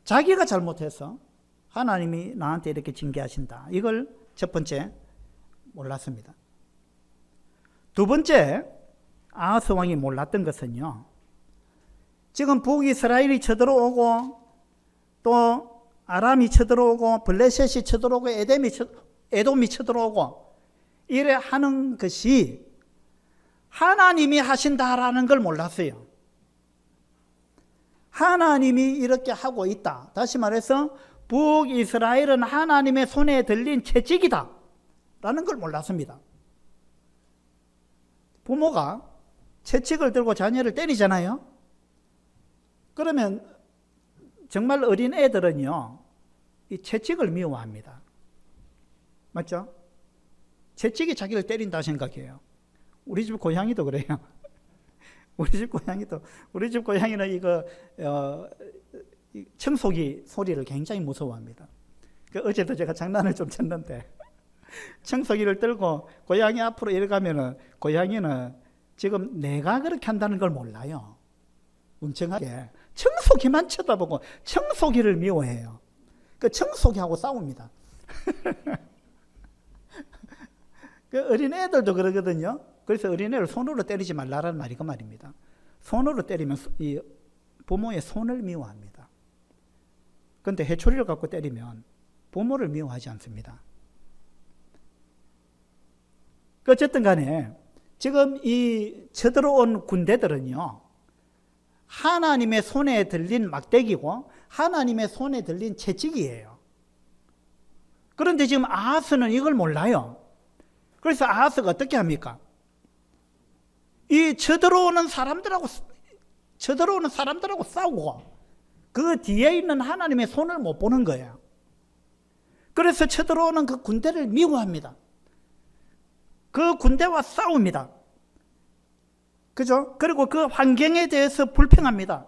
자기가 잘못해서 하나님이 나한테 이렇게 징계하신다, 이걸 첫 번째 몰랐습니다. 두 번째, 아하스 왕이 몰랐던 것은요, 지금 북이스라엘이 쳐들어오고 또 아람이 쳐들어오고 블레셋이 쳐들어오고 에돔이 쳐들어오고 이래 하는 것이 하나님이 하신다라는 걸 몰랐어요. 하나님이 이렇게 하고 있다. 다시 말해서 북이스라엘은 하나님의 손에 들린 채찍이다 라는 걸 몰랐습니다. 부모가 채찍을 들고 자녀를 때리잖아요. 그러면 정말 어린 애들은요, 이 채찍을 미워합니다. 맞죠? 채찍이 자기를 때린다 생각해요. 우리 집 고양이도 그래요. 우리 집 고양이는 이거 청소기 소리를 굉장히 무서워합니다. 어제도 제가 장난을 좀 쳤는데, 청소기를 들고 고양이 앞으로 이래 가면은 고양이는 지금 내가 그렇게 한다는 걸 몰라요. 멍청하게 청소기만 쳐다보고 청소기를 미워해요. 그 청소기하고 싸웁니다. 그 어린애들도 그러거든요. 그래서 어린애를 손으로 때리지 말라는 말이 그 말입니다. 손으로 때리면 이 부모의 손을 미워합니다. 그런데 해초리를 갖고 때리면 부모를 미워하지 않습니다. 어쨌든 간에 지금 이 쳐들어온 군대들은요, 하나님의 손에 들린 막대기고 하나님의 손에 들린 채찍이에요. 그런데 지금 아하스는 이걸 몰라요. 그래서 아하스가 어떻게 합니까? 이 쳐들어오는 사람들하고 싸우고 그 뒤에 있는 하나님의 손을 못 보는 거예요. 그래서 쳐들어오는 그 군대를 미워합니다. 그 군대와 싸웁니다. 그죠? 그리고 그 환경에 대해서 불평합니다.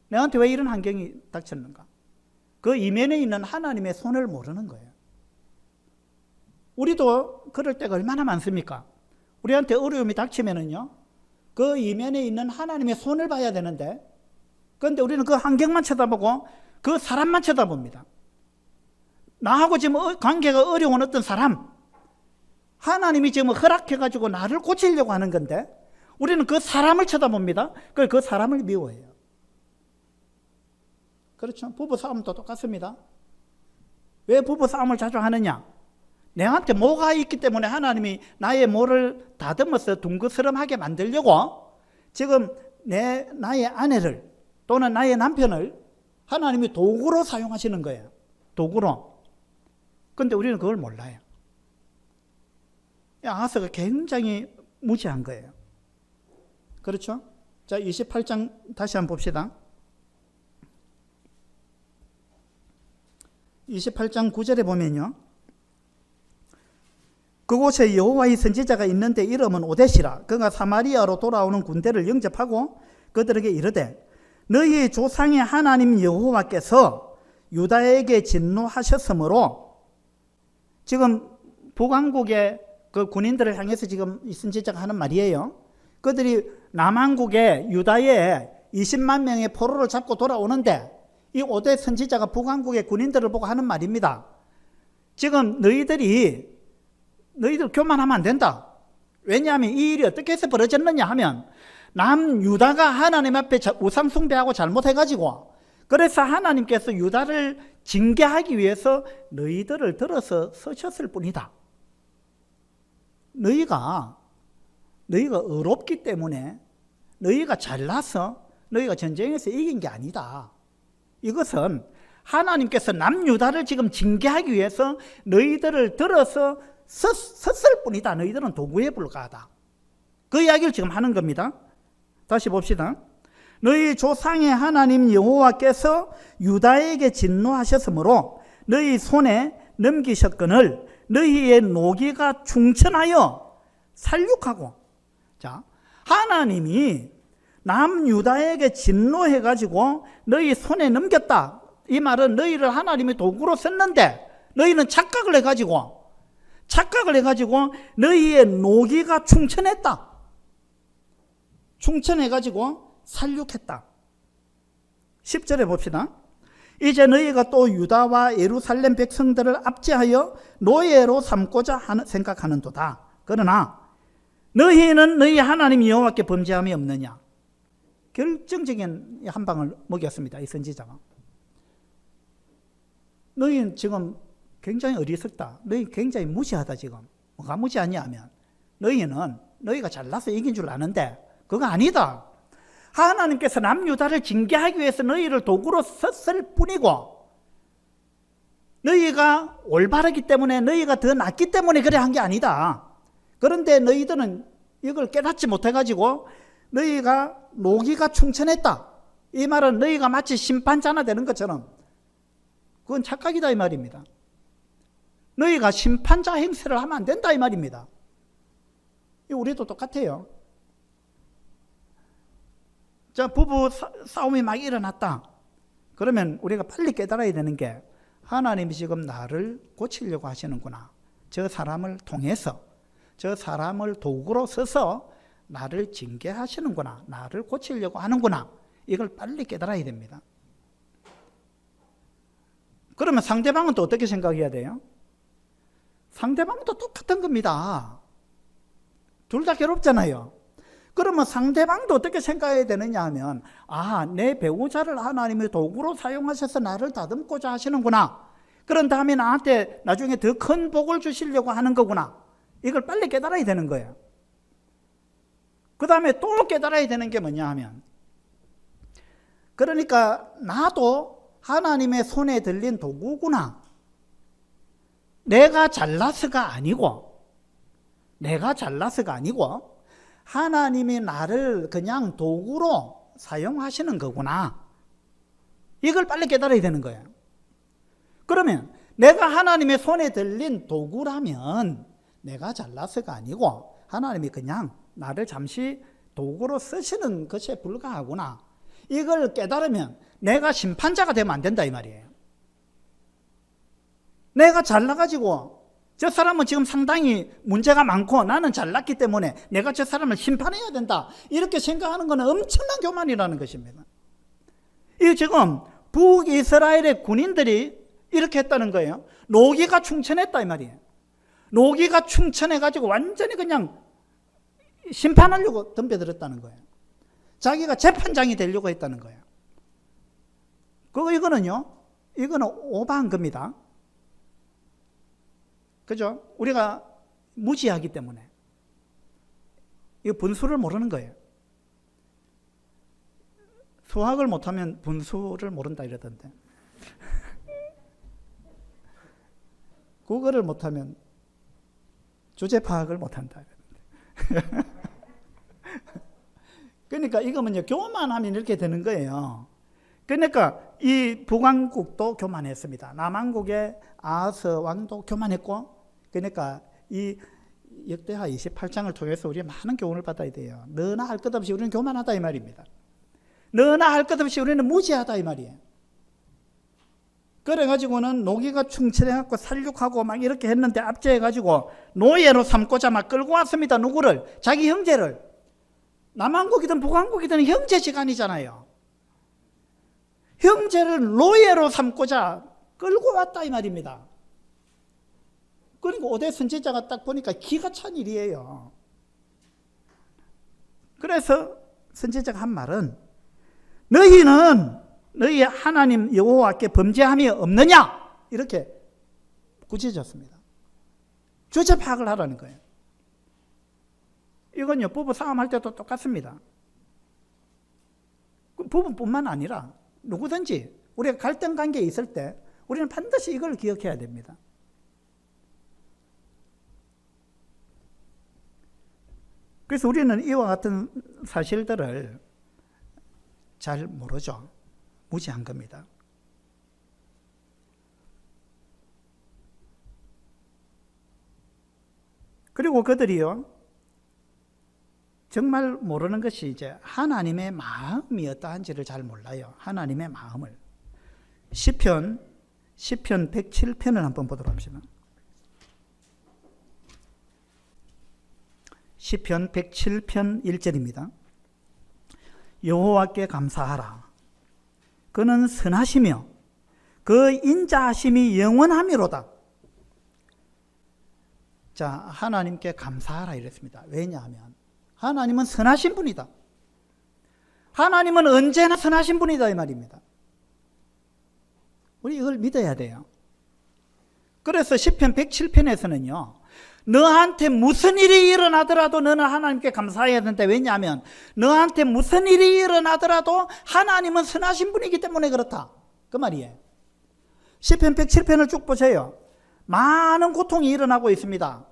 내한테 왜 이런 환경이 닥쳤는가? 그 이면에 있는 하나님의 손을 모르는 거예요. 우리도 그럴 때가 얼마나 많습니까? 우리한테 어려움이 닥치면은요, 그 이면에 있는 하나님의 손을 봐야 되는데, 그런데 우리는 그 환경만 쳐다보고 그 사람만 쳐다봅니다. 나하고 지금 관계가 어려운 어떤 사람, 하나님이 지금 허락해가지고 나를 고치려고 하는 건데, 우리는 그 사람을 쳐다봅니다. 그 사람을 미워해요. 그렇죠? 부부싸움도 똑같습니다. 왜 부부싸움을 자주 하느냐? 내한테 뭐가 있기 때문에 하나님이 나의 뭐를 다듬어서 둥그스름하게 만들려고 지금 나의 아내를 또는 나의 남편을 하나님이 도구로 사용하시는 거예요. 도구로. 그런데 우리는 그걸 몰라요. 아하스가 굉장히 무지한 거예요. 그렇죠? 자, 28장 다시 한번 봅시다. 28장 9절에 보면요, 그곳에 여호와의 선지자가 있는데 이름은 오뎃이라. 그가 사마리아로 돌아오는 군대를 영접하고 그들에게 이르되, 너희의 조상의 하나님 여호와께서 유다에게 진노하셨으므로, 지금 북왕국의 그 군인들을 향해서 지금 이 선지자가 하는 말이에요. 그들이 남왕국의 유다에 20만 명의 포로를 잡고 돌아오는데, 이 오뎃 선지자가 북왕국의 군인들을 보고 하는 말입니다. 지금 너희들 교만하면 안 된다. 왜냐하면 이 일이 어떻게 해서 벌어졌느냐 하면, 남유다가 하나님 앞에 우상 숭배하고 잘못해가지고, 그래서 하나님께서 유다를 징계하기 위해서 너희들을 들어서 쓰셨을 뿐이다. 너희가 의롭기 때문에, 너희가 잘나서 너희가 전쟁에서 이긴 게 아니다. 이것은 하나님께서 남유다를 지금 징계하기 위해서 너희들을 들어서 섰을 뿐이다. 너희들은 도구에 불과하다. 그 이야기를 지금 하는 겁니다. 다시 봅시다. 너희 조상의 하나님 여호와께서 유다에게 진노하셨으므로 너희 손에 넘기셨거늘 너희의 노기가 충천하여 살육하고. 자, 하나님이 남유다에게 진노해가지고 너희 손에 넘겼다. 이 말은 너희를 하나님이 도구로 썼는데 너희는 착각을 해가지고 너희의 노기가 충천했다. 충천해가지고 살육했다. 10절에 봅시다. 이제 너희가 또 유다와 예루살렘 백성들을 압제하여 노예로 삼고자 생각하는도다. 그러나 너희는 너희 하나님 여호와께 범죄함이 없느냐. 결정적인 한 방을 먹였습니다. 이 선지자가. 너희는 지금 굉장히 어리석다. 너희 굉장히 무지하다. 지금 뭐가 무지하냐 하면 너희가 잘나서 이긴 줄 아는데 그거 아니다. 하나님께서 남유다를 징계하기 위해서 너희를 도구로 썼을 뿐이고, 너희가 올바르기 때문에, 너희가 더 낫기 때문에 그래 한 게 아니다. 그런데 너희들은 이걸 깨닫지 못해가지고 너희가 노기가 충천했다. 이 말은 너희가 마치 심판자나 되는 것처럼, 그건 착각이다 이 말입니다. 너희가 심판자 행세를 하면 안 된다 이 말입니다. 우리도 똑같아요. 자, 부부 싸움이 막 일어났다. 그러면 우리가 빨리 깨달아야 되는 게, 하나님이 지금 나를 고치려고 하시는구나. 저 사람을 통해서, 저 사람을 도구로 써서 나를 징계하시는구나. 나를 고치려고 하는구나. 이걸 빨리 깨달아야 됩니다. 그러면 상대방은 또 어떻게 생각해야 돼요? 상대방도 똑같은 겁니다. 둘 다 괴롭잖아요. 그러면 상대방도 어떻게 생각해야 되느냐 하면, 내 배우자를 하나님의 도구로 사용하셔서 나를 다듬고자 하시는구나. 그런 다음에 나한테 나중에 더 큰 복을 주시려고 하는 거구나. 이걸 빨리 깨달아야 되는 거예요. 그 다음에 또 깨달아야 되는 게 뭐냐 하면, 그러니까 나도 하나님의 손에 들린 도구구나. 내가 잘나서가 아니고 하나님이 나를 그냥 도구로 사용하시는 거구나. 이걸 빨리 깨달아야 되는 거예요. 그러면 내가 하나님의 손에 들린 도구라면 내가 잘나서가 아니고 하나님이 그냥 나를 잠시 도구로 쓰시는 것에 불과하구나. 이걸 깨달으면 내가 심판자가 되면 안 된다 이 말이에요. 내가 잘나가지고 저 사람은 지금 상당히 문제가 많고 나는 잘났기 때문에 내가 저 사람을 심판해야 된다. 이렇게 생각하는 것은 엄청난 교만이라는 것입니다. 이 지금 북이스라엘의 군인들이 이렇게 했다는 거예요. 노기가 충천했다 이 말이에요. 노기가 충천해가지고 완전히 그냥 심판하려고 덤벼들었다는 거예요. 자기가 재판장이 되려고 했다는 거예요. 이거는 오버한 겁니다. 그죠? 우리가 무지하기 때문에. 이 분수를 모르는 거예요. 수학을 못하면 분수를 모른다 이러던데. 국어를 못하면 주제 파악을 못한다 이러던데. 그러니까 이거는요, 교만하면 이렇게 되는 거예요. 그러니까 이 북왕국도 교만했습니다. 남왕국의 아하스 왕도 교만했고, 그러니까 이 역대하 28장을 통해서 우리가 많은 교훈을 받아야 돼요. 너나 할 것 없이 우리는 교만하다 이 말입니다. 너나 할 것 없이 우리는 무지하다 이 말이에요. 그래가지고는 노기가 충천해갖고 살육하고 막 이렇게 했는데 압제해가지고 노예로 삼고자 막 끌고 왔습니다. 누구를? 자기 형제를. 남왕국이든 북왕국이든 형제지간이잖아요. 형제를 노예로 삼고자 끌고 왔다 이 말입니다. 그러니까 오대 선지자가 딱 보니까 기가 찬 일이에요. 그래서 선지자가 한 말은, 너희는 너희 하나님 여호와께 범죄함이 없느냐? 이렇게 꾸짖었습니다. 주제 파악을 하라는 거예요. 이건요, 부부 싸움할 때도 똑같습니다. 부부뿐만 아니라 누구든지 우리가 갈등 관계에 있을 때 우리는 반드시 이걸 기억해야 됩니다. 그래서 우리는 이와 같은 사실들을 잘 모르죠. 무지한 겁니다. 그리고 그들이요, 정말 모르는 것이 이제 하나님의 마음이 어떠한지를 잘 몰라요. 하나님의 마음을. 시편 107편을 한번 보도록 합시다. 시편 107편 1절입니다. 여호와께 감사하라. 그는 선하시며 그 인자하심이 영원하미로다. 자, 하나님께 감사하라 이랬습니다. 왜냐하면 하나님은 선하신 분이다. 하나님은 언제나 선하신 분이다 이 말입니다. 우리 이걸 믿어야 돼요. 그래서 시편 107편에서는요. 너한테 무슨 일이 일어나더라도 너는 하나님께 감사해야 된다. 왜냐하면 너한테 무슨 일이 일어나더라도 하나님은 선하신 분이기 때문에 그렇다. 그 말이에요. 시편 107편을 쭉 보세요. 많은 고통이 일어나고 있습니다.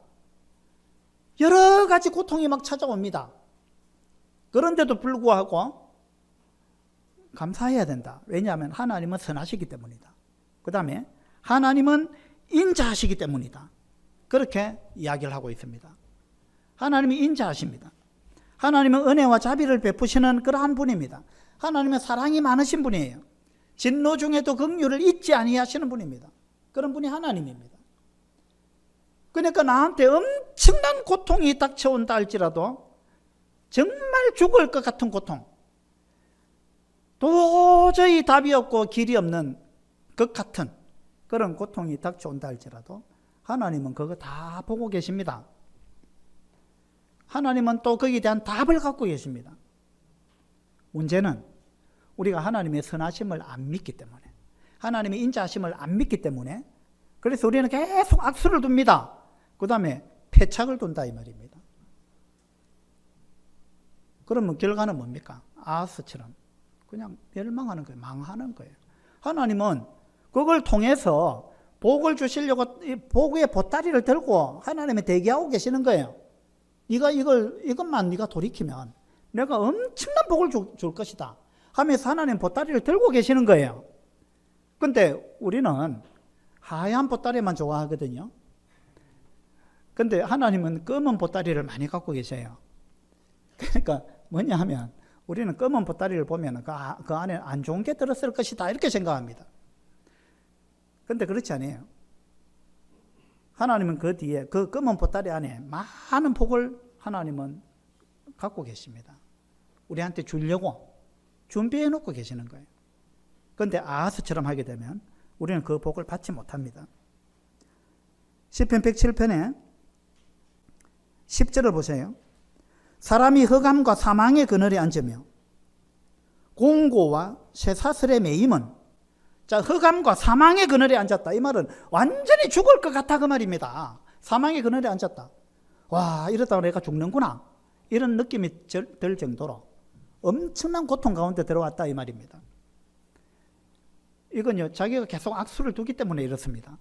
여러 가지 고통이 막 찾아옵니다. 그런데도 불구하고 감사해야 된다. 왜냐하면 하나님은 선하시기 때문이다. 그 다음에 하나님은 인자하시기 때문이다. 그렇게 이야기를 하고 있습니다. 하나님이 인자하십니다. 하나님은 은혜와 자비를 베푸시는 그러한 분입니다. 하나님은 사랑이 많으신 분이에요. 진노 중에도 긍휼을 잊지 아니하시는 분입니다. 그런 분이 하나님입니다. 그러니까 나한테 엄청난 고통이 닥쳐온다 할지라도 정말 죽을 것 같은 고통, 도저히 답이 없고 길이 없는 것 같은 그런 고통이 닥쳐온다 할지라도 하나님은 그거 다 보고 계십니다. 하나님은 또 거기에 대한 답을 갖고 계십니다. 문제는 우리가 하나님의 선하심을 안 믿기 때문에, 하나님의 인자하심을 안 믿기 때문에, 그래서 우리는 계속 악수를 둡니다. 그 다음에 패착을 둔다 이 말입니다. 그러면 결과는 뭡니까? 아하스처럼 그냥 멸망하는 거예요. 망하는 거예요. 하나님은 그걸 통해서 복을 주시려고 복의 보따리를 들고 하나님의 대기하고 계시는 거예요. 네가 이것만 네가 돌이키면 내가 엄청난 복을 줄 것이다 하면서 하나님 보따리를 들고 계시는 거예요. 근데 우리는 하얀 보따리만 좋아하거든요. 근데 하나님은 검은 보따리를 많이 갖고 계세요. 그러니까 뭐냐 하면 우리는 검은 보따리를 보면 그 안에 안 좋은 게 들었을 것이다 이렇게 생각합니다. 근데 그렇지 않아요. 하나님은 그 뒤에 그 검은 보따리 안에 많은 복을 하나님은 갖고 계십니다. 우리한테 주려고 준비해 놓고 계시는 거예요. 그런데 아하스처럼 하게 되면 우리는 그 복을 받지 못합니다. 시편 107편에 10절을 보세요. 사람이 흑암과 사망의 그늘에 앉으며 공고와 쇠사슬에 매임은, 자, 흑암과 사망의 그늘에 앉았다. 이 말은 완전히 죽을 것 같아 그 말입니다. 사망의 그늘에 앉았다. 와, 이러다가 내가 죽는구나. 이런 느낌이 들 정도로 엄청난 고통 가운데 들어왔다 이 말입니다. 이건요, 자기가 계속 악수를 두기 때문에 이렇습니다.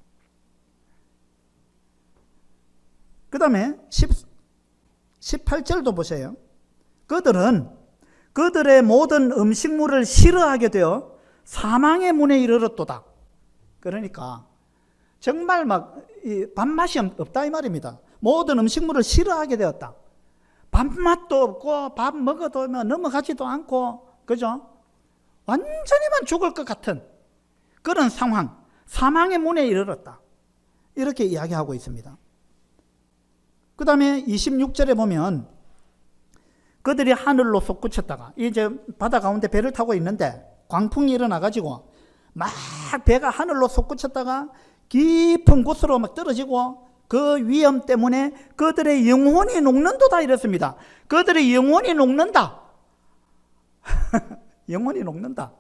그 다음에 18절도 보세요. 그들은 그들의 모든 음식물을 싫어하게 되어 사망의 문에 이르렀도다. 그러니까 정말 막 밥맛이 없다 이 말입니다. 모든 음식물을 싫어하게 되었다. 밥맛도 없고 밥 먹어도 넘어가지도 않고, 그죠? 완전히만 죽을 것 같은 그런 상황, 사망의 문에 이르렀다. 이렇게 이야기하고 있습니다. 그 다음에 26절에 보면 그들이 하늘로 솟구쳤다가, 이제 바다 가운데 배를 타고 있는데 광풍이 일어나가지고 막 배가 하늘로 솟구쳤다가 깊은 곳으로 막 떨어지고 그 위험 때문에 그들의 영혼이 녹는도다 이랬습니다. 그들의 영혼이 녹는다. 영혼이 녹는다.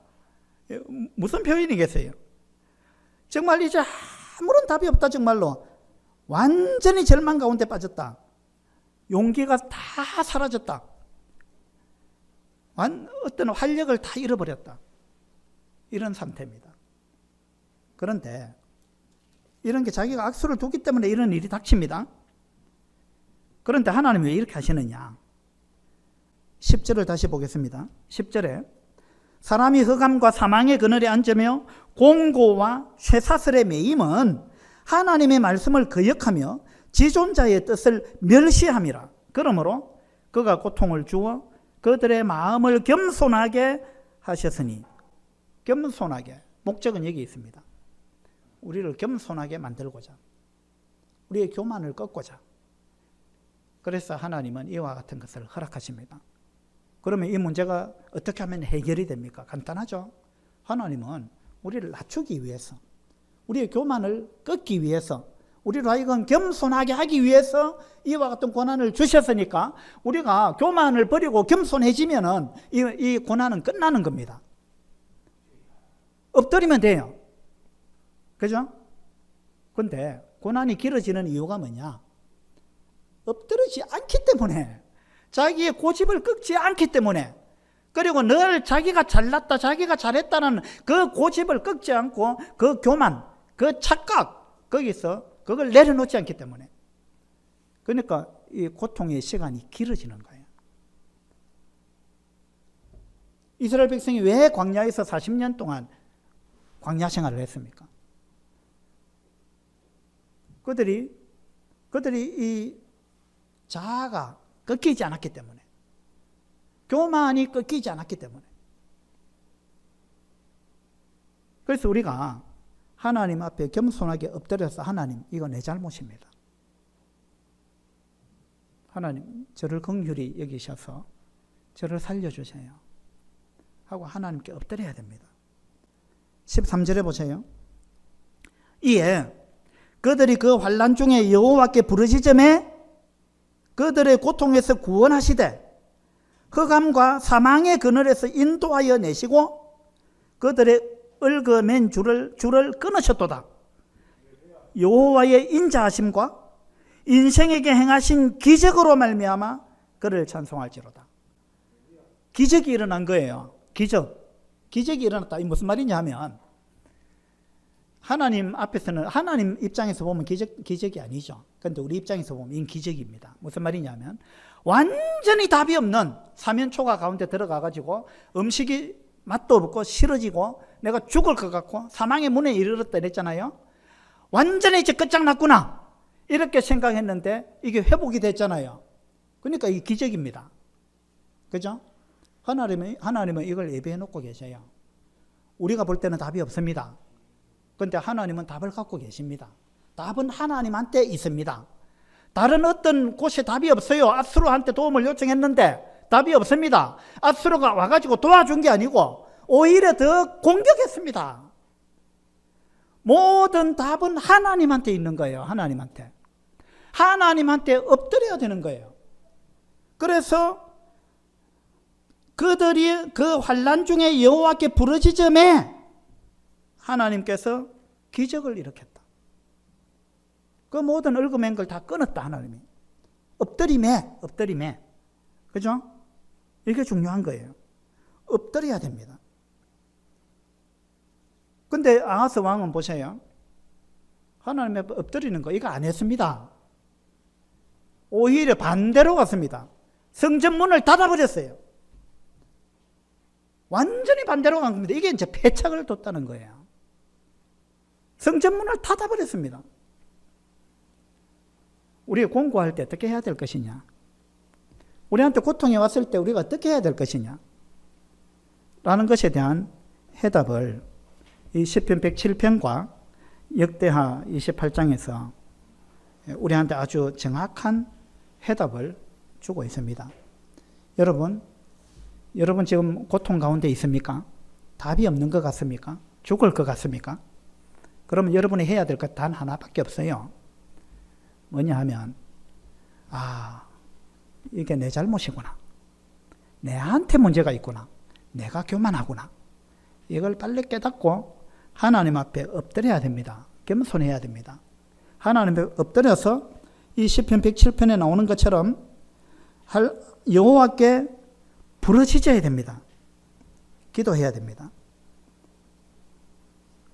무슨 표현이겠어요? 정말 이제 아무런 답이 없다. 정말로 완전히 절망 가운데 빠졌다. 용기가 다 사라졌다. 어떤 활력을 다 잃어버렸다. 이런 상태입니다. 그런데 이런 게 자기가 악수를 두기 때문에 이런 일이 닥칩니다. 그런데 하나님이 왜 이렇게 하시느냐. 10절을 다시 보겠습니다. 10절에 사람이 흑암과 사망의 그늘에 앉으며 공고와 쇠사슬에 매임은 하나님의 말씀을 거역하며 지존자의 뜻을 멸시함이라. 그러므로 그가 고통을 주어 그들의 마음을 겸손하게 하셨으니. 겸손하게, 목적은 여기 있습니다. 우리를 겸손하게 만들고자, 우리의 교만을 꺾고자. 그래서 하나님은 이와 같은 것을 허락하십니다. 그러면 이 문제가 어떻게 하면 해결이 됩니까? 간단하죠. 하나님은 우리를 낮추기 위해서, 우리의 교만을 꺾기 위해서, 우리로 하여금 겸손하게 하기 위해서 이와 같은 고난을 주셨으니까 우리가 교만을 버리고 겸손해지면은 이 고난은 끝나는 겁니다. 엎드리면 돼요. 그죠? 근데 고난이 길어지는 이유가 뭐냐? 엎드리지 않기 때문에, 자기의 고집을 꺾지 않기 때문에, 그리고 늘 자기가 잘났다, 자기가 잘했다는 그 고집을 꺾지 않고 그 교만, 그 착각, 거기서 그걸 내려놓지 않기 때문에. 그러니까 이 고통의 시간이 길어지는 거예요. 이스라엘 백성이 왜 광야에서 40년 동안 광야 생활을 했습니까? 그들이 이 자아가 꺾이지 않았기 때문에, 교만이 꺾이지 않았기 때문에. 그래서 우리가 하나님 앞에 겸손하게 엎드려서, 하나님, 이거 내 잘못입니다. 하나님, 저를 긍휼히 여기셔서 저를 살려주세요 하고 하나님께 엎드려야 됩니다. 13절에 보세요. 이에 그들이 그 환난 중에 여호와께 부르짖음에 그들의 고통에서 구원하시되 흑암과 사망의 그늘에서 인도하여 내시고 그들의 얽어맨 줄을 끊으셨도다. 여호와의 인자하심과 인생에게 행하신 기적으로 말미암아 그를 찬송할지로다. 기적이 일어난 거예요. 기적이 일어났다. 이 무슨 말이냐 하면, 하나님 앞에서는, 하나님 입장에서 보면 기적이 아니죠. 그런데 우리 입장에서 보면 이건 기적입니다. 무슨 말이냐면, 완전히 답이 없는 사면초가 가운데 들어가가지고 음식이 맛도 없고 싫어지고 내가 죽을 것 같고 사망의 문에 이르렀다 그랬잖아요. 완전히 이제 끝장났구나 이렇게 생각했는데 이게 회복이 됐잖아요. 그러니까 이게 기적입니다. 그죠? 하나님은 이걸 예비해 놓고 계세요. 우리가 볼 때는 답이 없습니다. 그런데 하나님은 답을 갖고 계십니다. 답은 하나님한테 있습니다. 다른 어떤 곳에 답이 없어요. 아수르한테 도움을 요청했는데 답이 없습니다. 아수르가 와가지고 도와준 게 아니고 오히려 더 공격했습니다. 모든 답은 하나님한테 있는 거예요. 하나님한테 엎드려야 되는 거예요. 그래서 그들이 그 환난 중에 여호와께 부르짖음에 하나님께서 기적을 일으켰다. 그 모든 얽어맨 걸 다 끊었다. 하나님이 엎드림에 그죠? 이게 중요한 거예요. 엎드려야 됩니다. 근데 아하스 왕은 보세요. 하나님 앞에 엎드리는 거 이거 안 했습니다. 오히려 반대로 갔습니다. 성전문을 닫아버렸어요. 완전히 반대로 간 겁니다. 이게 이제 패착을 뒀다는 거예요. 성전문을 닫아버렸습니다. 우리가 공부할 때 어떻게 해야 될 것이냐? 우리한테 고통이 왔을 때 우리가 어떻게 해야 될 것이냐? 라는 것에 대한 해답을 이 시편 107편과 역대하 28장에서 우리한테 아주 정확한 해답을 주고 있습니다. 여러분 지금 고통 가운데 있습니까? 답이 없는 것 같습니까? 죽을 것 같습니까? 그러면 여러분이 해야 될 것 단 하나밖에 없어요. 뭐냐 하면, 이게 내 잘못이구나. 내한테 문제가 있구나. 내가 교만하구나. 이걸 빨리 깨닫고 하나님 앞에 엎드려야 됩니다. 겸손해야 됩니다. 하나님 앞에 엎드려서 이 시편 107편에 나오는 것처럼 여호와께 부르짖어야 됩니다. 기도해야 됩니다.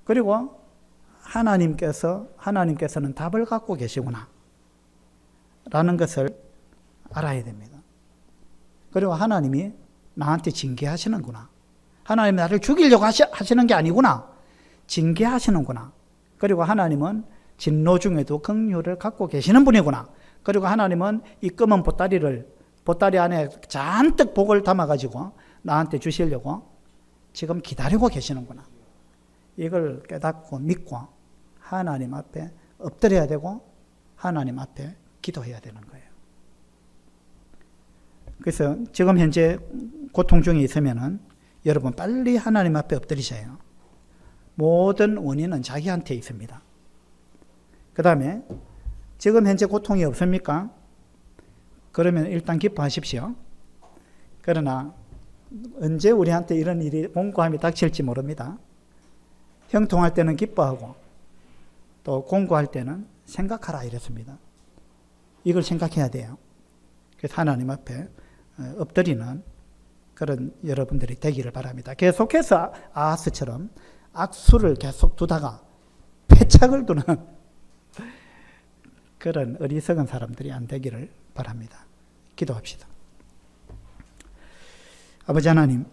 그리고 하나님께서는 답을 갖고 계시구나 라는 것을 알아야 됩니다. 그리고 하나님이 나한테 징계하시는구나. 하나님이 나를 죽이려고 하시는 게 아니구나. 징계하시는구나. 그리고 하나님은 진노 중에도 긍휼을 갖고 계시는 분이구나. 그리고 하나님은 이 검은 보따리 안에 잔뜩 복을 담아가지고 나한테 주시려고 지금 기다리고 계시는구나. 이걸 깨닫고 믿고 하나님 앞에 엎드려야 되고 하나님 앞에 기도해야 되는 거예요. 그래서 지금 현재 고통 중에 있으면은 여러분 빨리 하나님 앞에 엎드리셔요. 모든 원인은 자기한테 있습니다. 그 다음에 지금 현재 고통이 없습니까? 그러면 일단 기뻐하십시오. 그러나 언제 우리한테 이런 일이 공고함이 닥칠지 모릅니다. 형통할 때는 기뻐하고 또 공고할 때는 생각하라 이랬습니다. 이걸 생각해야 돼요. 그래서 하나님 앞에 엎드리는 그런 여러분들이 되기를 바랍니다. 계속해서 아하스처럼 악수를 계속 두다가 패착을 두는 그런 어리석은 사람들이 안 되기를 바랍니다. 기도합시다. 아버지 하나님,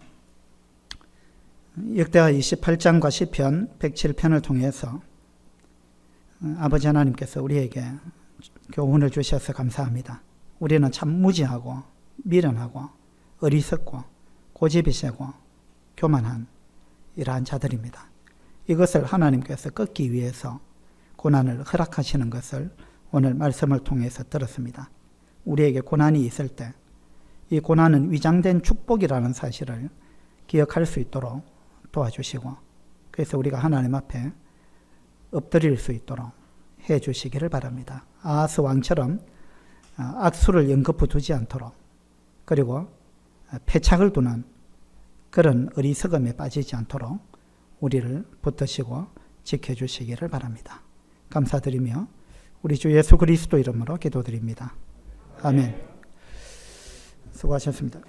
역대하 28장과 시편 107편을 통해서 아버지 하나님께서 우리에게 교훈을 주셔서 감사합니다. 우리는 참 무지하고 미련하고 어리석고 고집이 세고 교만한 이러한 자들입니다. 이것을 하나님께서 꺾기 위해서 고난을 허락하시는 것을 오늘 말씀을 통해서 들었습니다. 우리에게 고난이 있을 때 이 고난은 위장된 축복이라는 사실을 기억할 수 있도록 도와주시고, 그래서 우리가 하나님 앞에 엎드릴 수 있도록 해 주시기를 바랍니다. 아하스 왕처럼 악수를 연거푸 두지 않도록, 그리고 패착을 두는 그런 어리석음에 빠지지 않도록 우리를 붙드시고 지켜주시기를 바랍니다. 감사드리며 우리 주 예수 그리스도 이름으로 기도드립니다. 아멘. 수고하셨습니다.